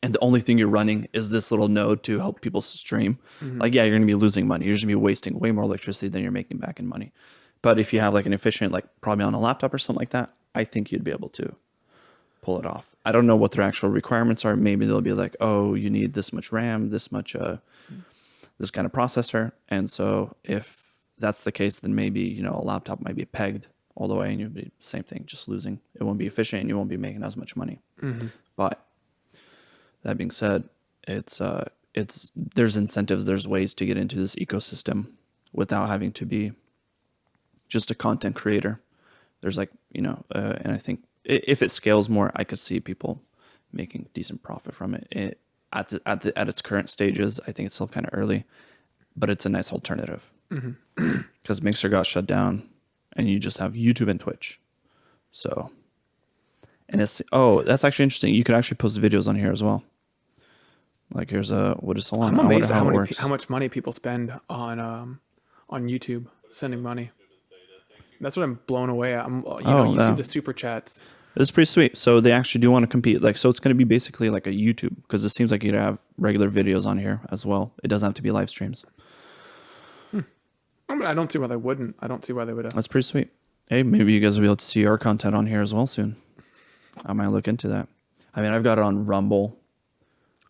A: the only thing you're running is this little node to help people stream, like, yeah, you're gonna be losing money. You're just gonna be wasting way more electricity than you're making back in money. But if you have like an efficient, like probably on a laptop or something like that, I think you'd be able to pull it off. I don't know what their actual requirements are. Maybe they'll be like, oh, you need this much RAM, this much this kind of processor. And so if that's the case, then maybe a laptop might be pegged all the way, and you'll be same thing, just losing. It won't be efficient, and you won't be making as much money. But that being said, it's there's incentives, there's ways to get into this ecosystem without having to be just a content creator. There's like and I think if it scales more, I could see people making decent profit from it. At its current stages, I think it's still kind of early, but it's a nice alternative, because Mixer got shut down, and you just have YouTube and Twitch. So, and that's actually interesting. You could actually post videos on here as well. Like here's what is Elon?
B: I'm amazed at how much money people spend on YouTube sending money. That's what I'm blown away at. You see the super chats.
A: It's pretty sweet. So they actually do want to compete. Like, so it's going to be basically like a YouTube, because it seems like you'd have regular videos on here as well. It doesn't have to be live streams.
B: I don't see why they wouldn't. I don't see why they would.
A: That's pretty sweet. Hey, maybe you guys will be able to see our content on here as well soon. I might look into that. I mean, I've got it on Rumble.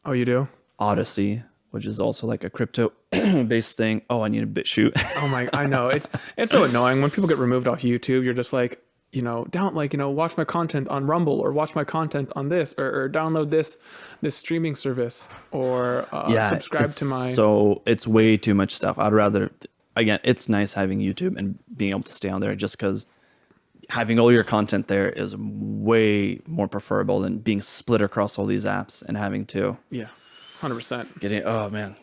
B: Oh, you do?
A: Odyssey, which is also like a crypto based thing. Oh, I need a BitChute.
B: Oh my, I know. It's so annoying when people get removed off YouTube. You're just like, watch my content on Rumble, or watch my content on this, or download this streaming service, or subscribe to my.
A: So it's way too much stuff. I'd rather, again, it's nice having YouTube and being able to stay on there, just because having all your content there is way more preferable than being split across all these apps and having to.
B: Yeah, 100%.
A: Oh man.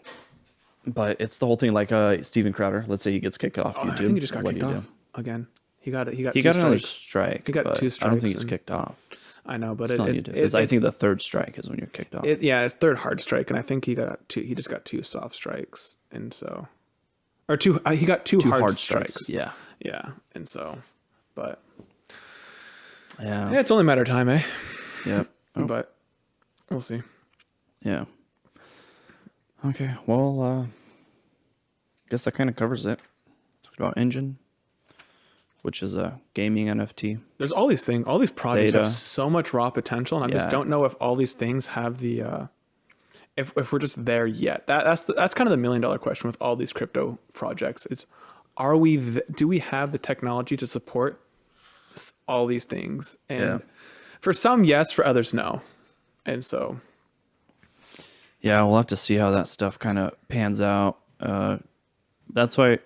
A: But it's the whole thing, like Steven Crowder. Let's say he gets kicked off YouTube.
B: I think he just got kicked off again. He got
A: another strike.
B: He got 2 strikes.
A: I don't think he's kicked off.
B: I know, but
A: I think the 3rd strike is when you're kicked off.
B: It's 3rd hard strike, and I think he just got 2 soft strikes, and so, or 2. He got 2 hard strikes.
A: Yeah,
B: and so, but
A: yeah,
B: it's only a matter of time, eh?
A: Yeah,
B: but we'll see.
A: Yeah. Okay. Well, I guess that kind of covers it. Talked about Engine, which is a gaming NFT.
B: There's all these things, all these projects
A: Theta.
B: have so much raw potential, and I just don't know if all these things have the, if we're just there yet. That's kind of the $1 million question with all these crypto projects. It's, do we have the technology to support all these things? And for some, yes. For others, no. And so,
A: yeah, we'll have to see how that stuff kind of pans out. That's why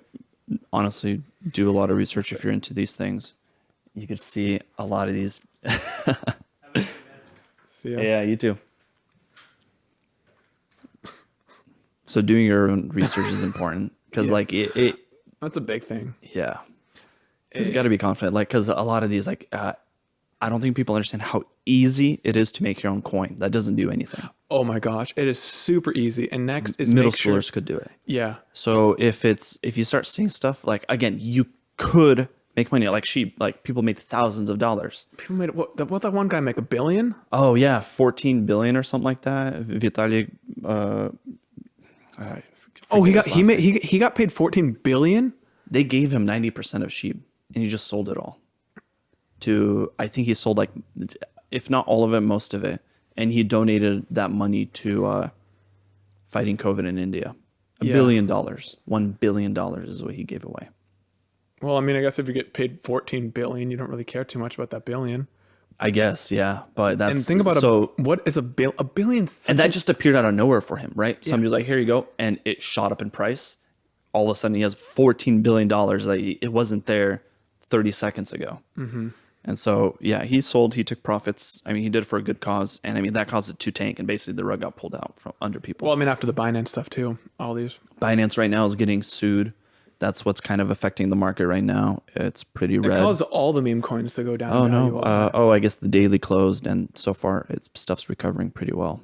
A: honestly do a lot of research if you're into these things. You could see a lot of these.
B: See ya.
A: Yeah, you too. So doing your own research is important because
B: Yeah.
A: like it
B: That's a big thing.
A: yeah. Because you got to be confident. Like, because a lot of these, like, I don't think people understand how easy it is to make your own coin. That doesn't do anything.
B: Oh my gosh, it is super easy. And next is
A: Middle
B: make sure,
A: schoolers could do it.
B: yeah,
A: So if you start seeing stuff like, again, you could make money like sheep. Like people made thousands of dollars.
B: people made what that one guy make $1 billion?
A: Oh yeah, 14 billion or something like that. Vitaly.
B: Oh, he got paid 14 billion.
A: They gave him 90% of sheep, and he just sold it all. I think he sold like, if not all of it, most of it, and he donated that money to fighting COVID in India. $1 billion, $1 billion is what he gave away.
B: Well, I mean, I guess if you get paid 14 billion, you don't really care too much about that billion.
A: I guess, yeah, but that's
B: And think about what is a billion?
A: and that just appeared out of nowhere for him, right? Somebody's like, "Here you go," and it shot up in price. All of a sudden, he has $14 billion that it wasn't there 30 seconds ago. Mm-hmm. And so, yeah, he took profits. I mean, he did it for a good cause, and I mean that caused it to tank, and basically the rug got pulled out from under people.
B: Well, I mean, after the Binance stuff too, all these.
A: Binance right now is getting sued. That's what's kind of affecting the market right now. It's pretty red.
B: It caused all the meme coins to go down.
A: Oh
B: in value
A: no! I guess the daily closed, and so far stuff's recovering pretty well.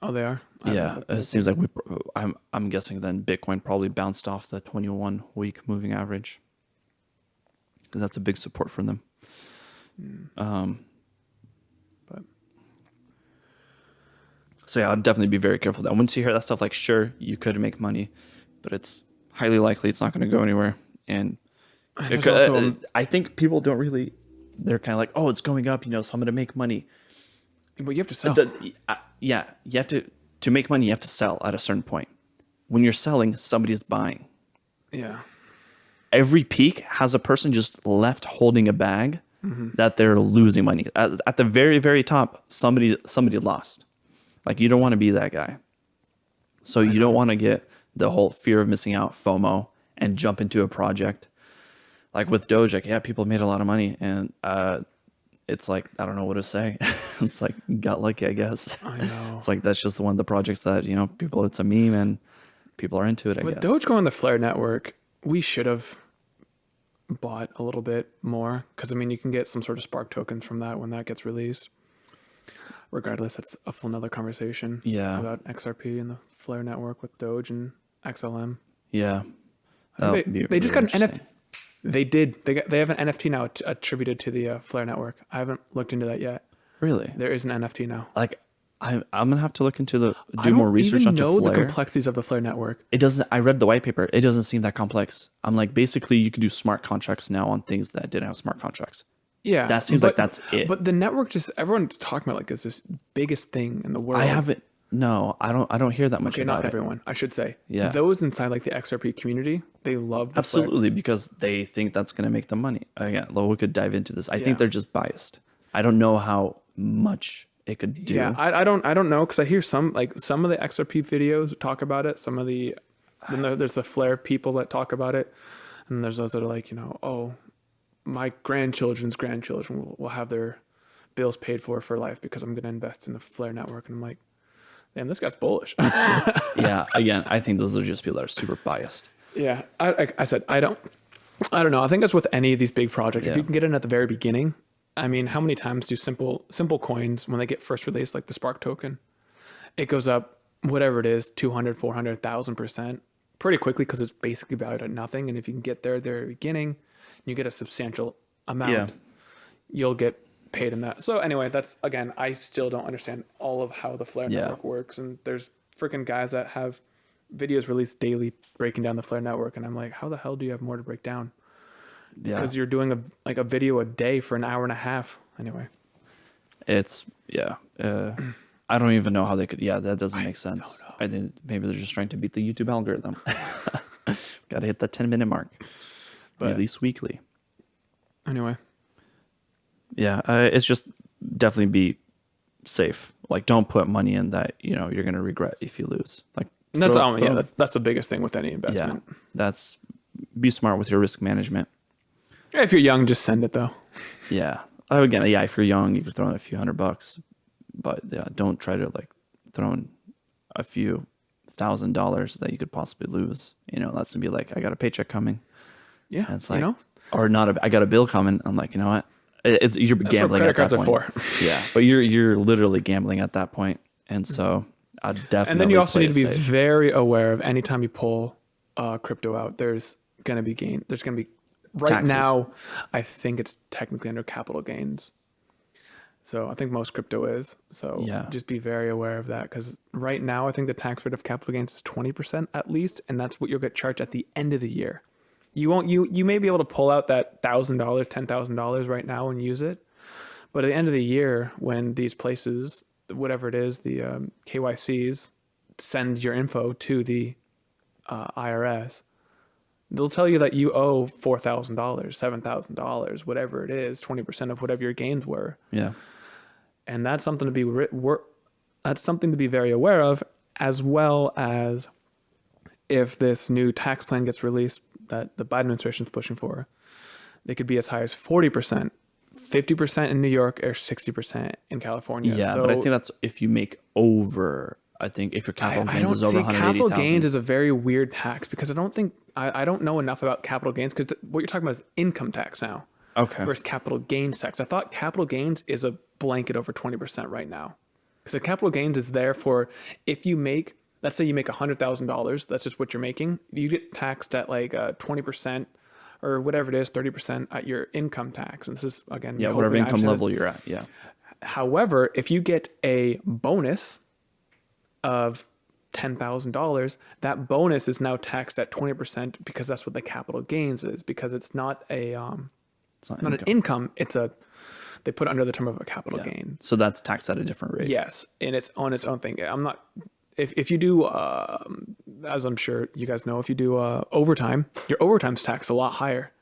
B: Oh, they are.
A: Yeah, it seems like I'm guessing then Bitcoin probably bounced off the 21-week moving average because that's a big support for them.
B: But
A: So yeah, I'd definitely be very careful. That once you hear that stuff, like sure you could make money, but it's highly likely it's not going to go anywhere. And I think people don't really. They're kind of like, oh, it's going up, so I'm going to make money.
B: but you have to sell.
A: Yeah, you have to make money. You have to sell at a certain point. When you're selling, somebody's buying.
B: Yeah.
A: Every peak has a person just left holding a bag that they're losing money. At the very, very top, somebody lost. Like you don't want to be that guy. So you don't want to get the whole fear of missing out, FOMO, and jump into a project. Like with Doge, like, yeah, people made a lot of money, and it's like, I don't know what to say. It's like, got lucky, I guess.
B: I know.
A: It's like, that's just one of the projects that, people, it's a meme and people are into it, I
B: With
A: guess.
B: Doge going on the Flare network, we should have bought a little bit more because, I mean, you can get some sort of Spark tokens from that when that gets released. Regardless, that's a full nother conversation.
A: Yeah.
B: About XRP and the Flare network with Doge and XLM.
A: Yeah.
B: They just got an NFT. They did. They have an NFT now attributed to the Flare network. I haven't looked into that yet.
A: Really?
B: There is an NFT now.
A: Like, I'm going to have to look into
B: I
A: more research
B: don't
A: onto
B: even know
A: Flare.
B: the complexities of the Flare network.
A: It doesn't, I read the white paper. It doesn't seem that complex. I'm like, basically you can do smart contracts now on things that didn't have smart contracts.
B: Yeah.
A: That seems like that's it.
B: But the network everyone's talking about like it's this biggest thing in the world.
A: I don't hear that much
B: Okay,
A: about
B: not
A: it.
B: everyone, I should say.
A: Yeah.
B: Those inside like the XRP community, they love the Flare.
A: Absolutely, because they think that's going to make them money. Again, we could dive into this. I
B: Yeah.
A: think they're just biased. I don't know how much it could do.
B: Yeah, I don't know because I hear some of the XRP videos talk about it. Some of there's the Flare people that talk about it, and there's those that are like, oh, my grandchildren's grandchildren will have their bills paid for life because I'm going to invest in the Flare network, and I'm like, damn, this guy's bullish.
A: Yeah, again, I think those are just people that are super biased.
B: Yeah, I said I don't know. I think that's with any of these big projects. If
A: Yeah.
B: you can get in at the very beginning, I mean, how many times do simple coins when they get first released, like the Spark token, it goes up whatever it is, 200, 400, 1,000% pretty quickly because it's basically valued at nothing. And if you can get there at the very beginning, you get a substantial amount. You'll get paid in that. So anyway, that's again, I still don't understand all of how the Flare network works. And there's freaking guys that have videos released daily breaking down the Flare network, and I'm like, how the hell do you have more to break down?
A: Yeah,
B: Because you're doing a video a day for an hour and a half. Anyway,
A: it's I don't even know how they could. Yeah, that doesn't make sense. I think maybe they're just trying to beat the YouTube algorithm. Got to hit that 10-minute mark,
B: But-
A: release weekly.
B: anyway,
A: Yeah, it's just definitely be safe. Like, don't put money in that you're gonna regret if you lose. Like,
B: That's the biggest thing with any investment.
A: That's be smart with your risk management.
B: If you're young, just send it though.
A: Yeah. Oh, again, yeah. If you're young, you can throw in a few $100, but yeah, don't try to like throw in a few $1,000 that you could possibly lose. That's gonna be like, I got a paycheck coming.
B: Yeah.
A: And it's like, or not. I got a bill coming. I'm like, you know what? You're
B: That's
A: gambling
B: what
A: at
B: credit
A: that
B: cards
A: point.
B: are for.
A: Yeah, but you're literally gambling at that point, and so I definitely.
B: And then you also
A: play
B: need to be
A: it safe.
B: very aware of anytime you pull crypto out, there's gonna be gain. There's gonna be
A: Taxes.
B: now. I think it's technically under capital gains. So I think most crypto is. So just be very aware of that, because right now I think the tax rate of capital gains is 20% at least, and that's what you'll get charged at the end of the year. You won't. You may be able to pull out that $1,000, $10,000 right now and use it, but at the end of the year, when these places, whatever it is, the KYCs send your info to the IRS, they'll tell you that you owe $4,000, $7,000, whatever it is, 20% of whatever your gains were.
A: Yeah.
B: And that's something to be very aware of, as well as if this new tax plan gets released that the Biden administration is pushing for, they could be as high as 40%, 50% in New York, or 60% in California.
A: Yeah,
B: so,
A: but I think that's if you make over. I think if your capital gains is over 180,000.
B: Capital gains is a very weird tax, because I don't know enough about capital gains, because what you're talking about is income tax now.
A: Okay.
B: Versus capital gains tax. I thought capital gains is a blanket over 20% right now. Because the capital gains is there for, if you make, let's say you make $100,000, that's just what you're making, you get taxed at like 20% or whatever it is, 30% at your income tax. And this is, again,
A: whatever income level you're at. Yeah.
B: However, if you get a bonus of $10,000, that bonus is now taxed at 20%, because that's what the capital gains is, because it's not an income. They put it under the term of a capital gain.
A: So that's taxed at a different rate.
B: Yes, and it's on its own thing. I'm not. If you do, as I'm sure you guys know, if you do overtime, your overtime's taxed a lot higher.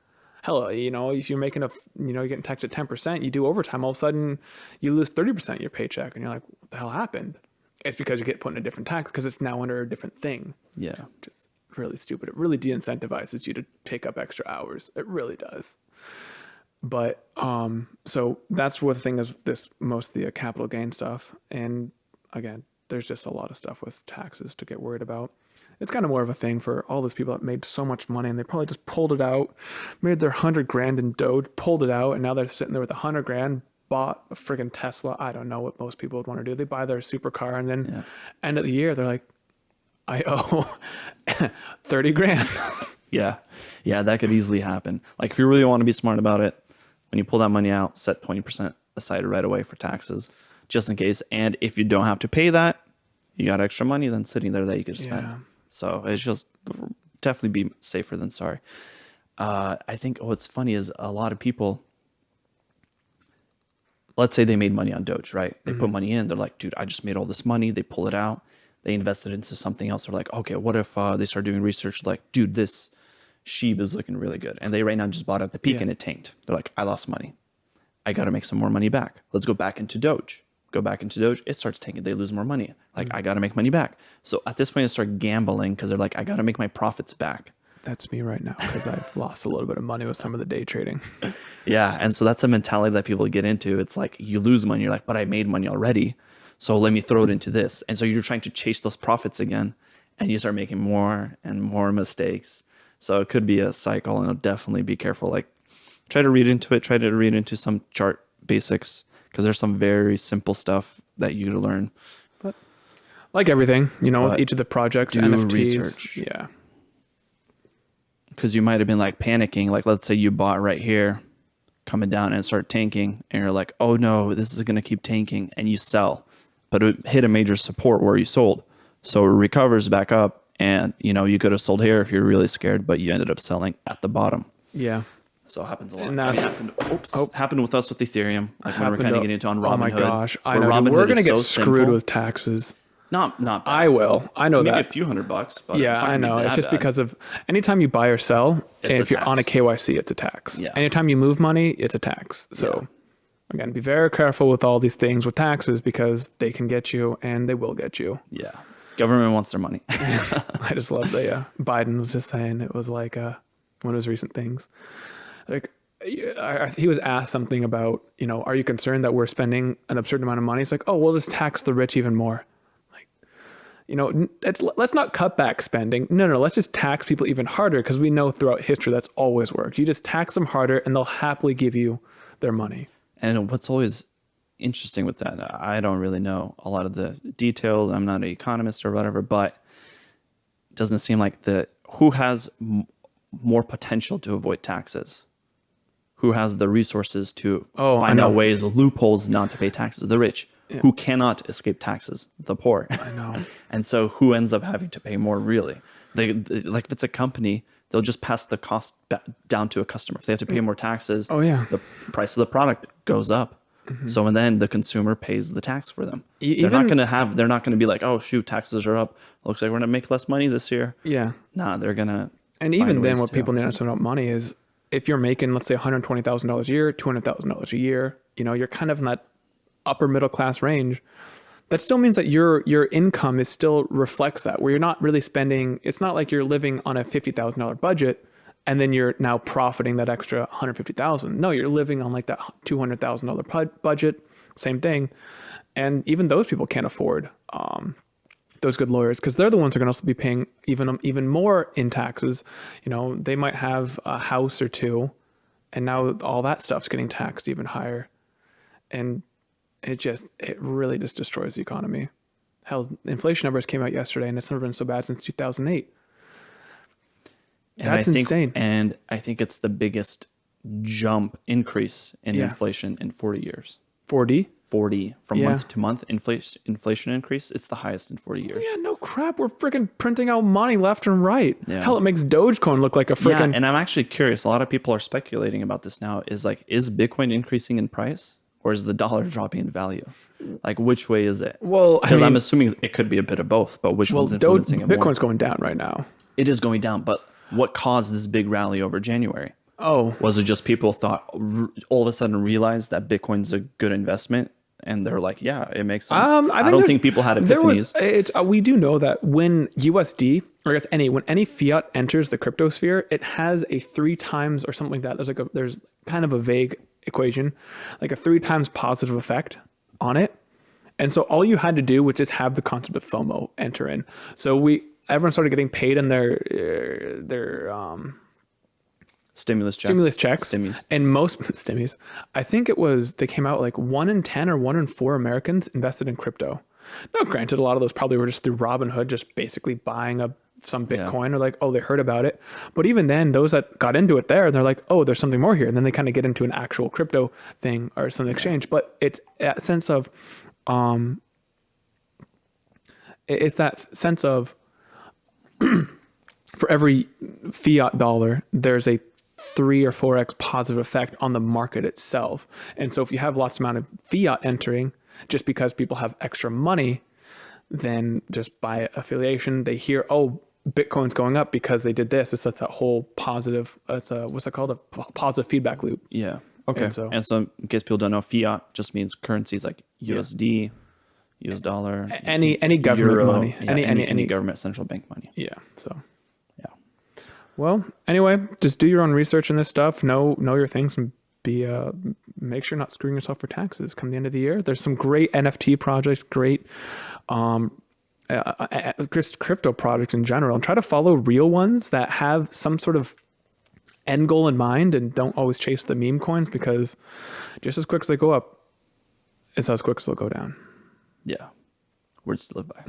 B: Hell, if you're making you're getting taxed at 10%, you do overtime, all of a sudden you lose 30% of your paycheck, and you're like, what the hell happened? It's because you get put in a different tax, because it's now under a different thing.
A: Yeah.
B: Which is really stupid. It really de-incentivizes you to pick up extra hours. It really does. But so that's what the thing is, this mostly a capital gain stuff. And again, there's just a lot of stuff with taxes to get worried about. It's kind of more of a thing for all those people that made so much money, and they probably just pulled it out, made their $100,000 in Doge, pulled it out, and now they're sitting there with $100,000, bought a friggin' Tesla. I don't know what most people would want to do. They buy their supercar, and then end of the year, they're like, I owe $30,000.
A: Yeah. That could easily happen. Like, if you really want to be smart about it, when you pull that money out, set 20% aside right away for taxes, just in case. And if you don't have to pay that, you got extra money then sitting there that you could spend. Yeah. So it's just definitely be safer than sorry. I think what's funny is a lot of people, let's say they made money on Doge, right? They put money in. They're like, dude, I just made all this money. They pull it out. They invested into something else. They're like, okay, what if they start doing research? Like, dude, this SHIB is looking really good. And they right now just bought at the peak and it tanked. They're like, I lost money. I got to make some more money back. Let's go back into Doge. Go back into Doge. It starts tanking. They lose more money. Like, I got to make money back. So at this point, they start gambling, because they're like, I got to make my profits back.
B: That's me right now, because I've lost a little bit of money with some of the day trading.
A: Yeah. And so that's a mentality that people get into. It's like, you lose money. You're like, but I made money already, so let me throw it into this. And so you're trying to chase those profits again, and you start making more and more mistakes. So it could be a cycle, and definitely be careful. Like, try to read into it. Try to read into some chart basics, because there's some very simple stuff that you learn.
B: But like everything, with each of the projects,
A: do
B: NFTs,
A: research.
B: Yeah.
A: Because you might have been like panicking. Like, let's say you bought right here, coming down, and start tanking, and you're like, oh no, this is going to keep tanking, and you sell. But it hit a major support where you sold. So it recovers back up, and you could have sold here if you're really scared, but you ended up selling at the bottom.
B: Yeah.
A: So it happens a lot.
B: And that's,
A: happened with us with Ethereum. Like, when we're kind of getting into on Robinhood.
B: Oh my gosh, I know. We're going to get screwed with taxes.
A: Not bad.
B: I will. I know
A: Maybe
B: that.
A: a few $100, but
B: yeah, I know. It's just because of anytime you buy or sell, if you're on a KYC, it's a tax.
A: Yeah.
B: Anytime you move money, it's a tax. So again, be very careful with all these things with taxes, because they can get you, and they will get you.
A: Yeah. Government wants their money.
B: I just love that. Biden was just saying, it was like one of his recent things. Like he was asked something about, are you concerned that we're spending an absurd amount of money? It's like, oh, we'll just tax the rich even more. Like, let's not cut back spending. No, let's just tax people even harder, because we know throughout history that's always worked. You just tax them harder and they'll happily give you their money. And
A: what's always interesting with that, I don't really know a lot of the details. I'm not an economist or whatever, but it doesn't seem like who has more potential to avoid taxes? Who has the resources to find out ways, loopholes not to pay taxes? The rich. Yeah. Who cannot escape taxes? The poor.
B: I know.
A: And so who ends up having to pay more, really? Like if it's a company, they'll just pass the cost down to a customer. If they have to pay more taxes, the price of the product goes up. Mm-hmm. So and then the consumer pays the tax for them. They're not going to be like, oh shoot, taxes are up. Looks like we're going to make less money this year.
B: Yeah.
A: Nah, they're going to.
B: And even then, what people need to understand about money is, if you're making, let's say, $120,000 a year, $200,000 a year, you're kind of in that upper middle class range. That still means that your income is still reflects that, where you're not really spending. It's not like you're living on a $50,000 budget and then you're now profiting that extra $150,000. No, you're living on like that $200,000 budget. Same thing, and even those people can't afford those good lawyers, because they're the ones who are going to also be paying even more in taxes. They might have a house or two, and now all that stuff's getting taxed even higher, and it really just destroys the economy. Hell, inflation numbers came out yesterday, and it's never been so bad since 2008. That's insane.
A: And I think it's the biggest increase in inflation in 40 years. 40 from month to month inflation increase. It's the highest in 40 years.
B: Yeah, no crap. We're freaking printing out money left and right. Yeah. Hell, it makes Dogecoin look like a freaking.
A: Yeah, and I'm actually curious. A lot of people are speculating about this now. Is Bitcoin increasing in price, or is the dollar dropping in value? Like, which way is it?
B: Well,
A: because I'm assuming it could be a bit of both. But which one's influencing it more?
B: Bitcoin's going down right now.
A: It is going down, but what caused this big rally over January?
B: Oh,
A: was it just people thought all of a sudden realized that Bitcoin's a good investment, and they're like, yeah, it makes sense. I don't think people had epiphanies.
B: We do know that when USD, or I guess when any fiat enters the crypto sphere, it has a 3 times or something like that. There's kind of a vague equation, like a 3 times positive effect on it. And so all you had to do was just have the concept of FOMO enter in. So everyone started getting paid in their
A: stimulus checks.
B: Stimmies. And most stimmies, I think they came out like 1 in 10 or 1 in 4 Americans invested in crypto. Now, granted, a lot of those probably were just through Robinhood, just basically buying some Bitcoin, or like, oh, they heard about it. But even then, those that got into it there, they're like, oh, there's something more here. And then they kind of get into an actual crypto thing or some exchange. But it's that sense of, for every fiat dollar, there's a 3 or 4x positive effect on the market itself. And so if you have lots amount of fiat entering, just because people have extra money, then just by affiliation, they hear, oh, Bitcoin's going up because they did this. It's that whole positive, what's that called? A positive feedback loop.
A: Yeah. Okay. And so in case people don't know, fiat just means currencies like USD, US dollar,
B: any government
A: Euro,
B: money,
A: any government central bank money.
B: Yeah. So. Well, anyway, just do your own research on this stuff. Know your things, and make sure you're not screwing yourself for taxes come the end of the year. There's some great NFT projects, great crypto projects in general, and try to follow real ones that have some sort of end goal in mind, and don't always chase the meme coins, because just as quick as they go up, it's as quick as they'll go down.
A: Yeah. Words to live by.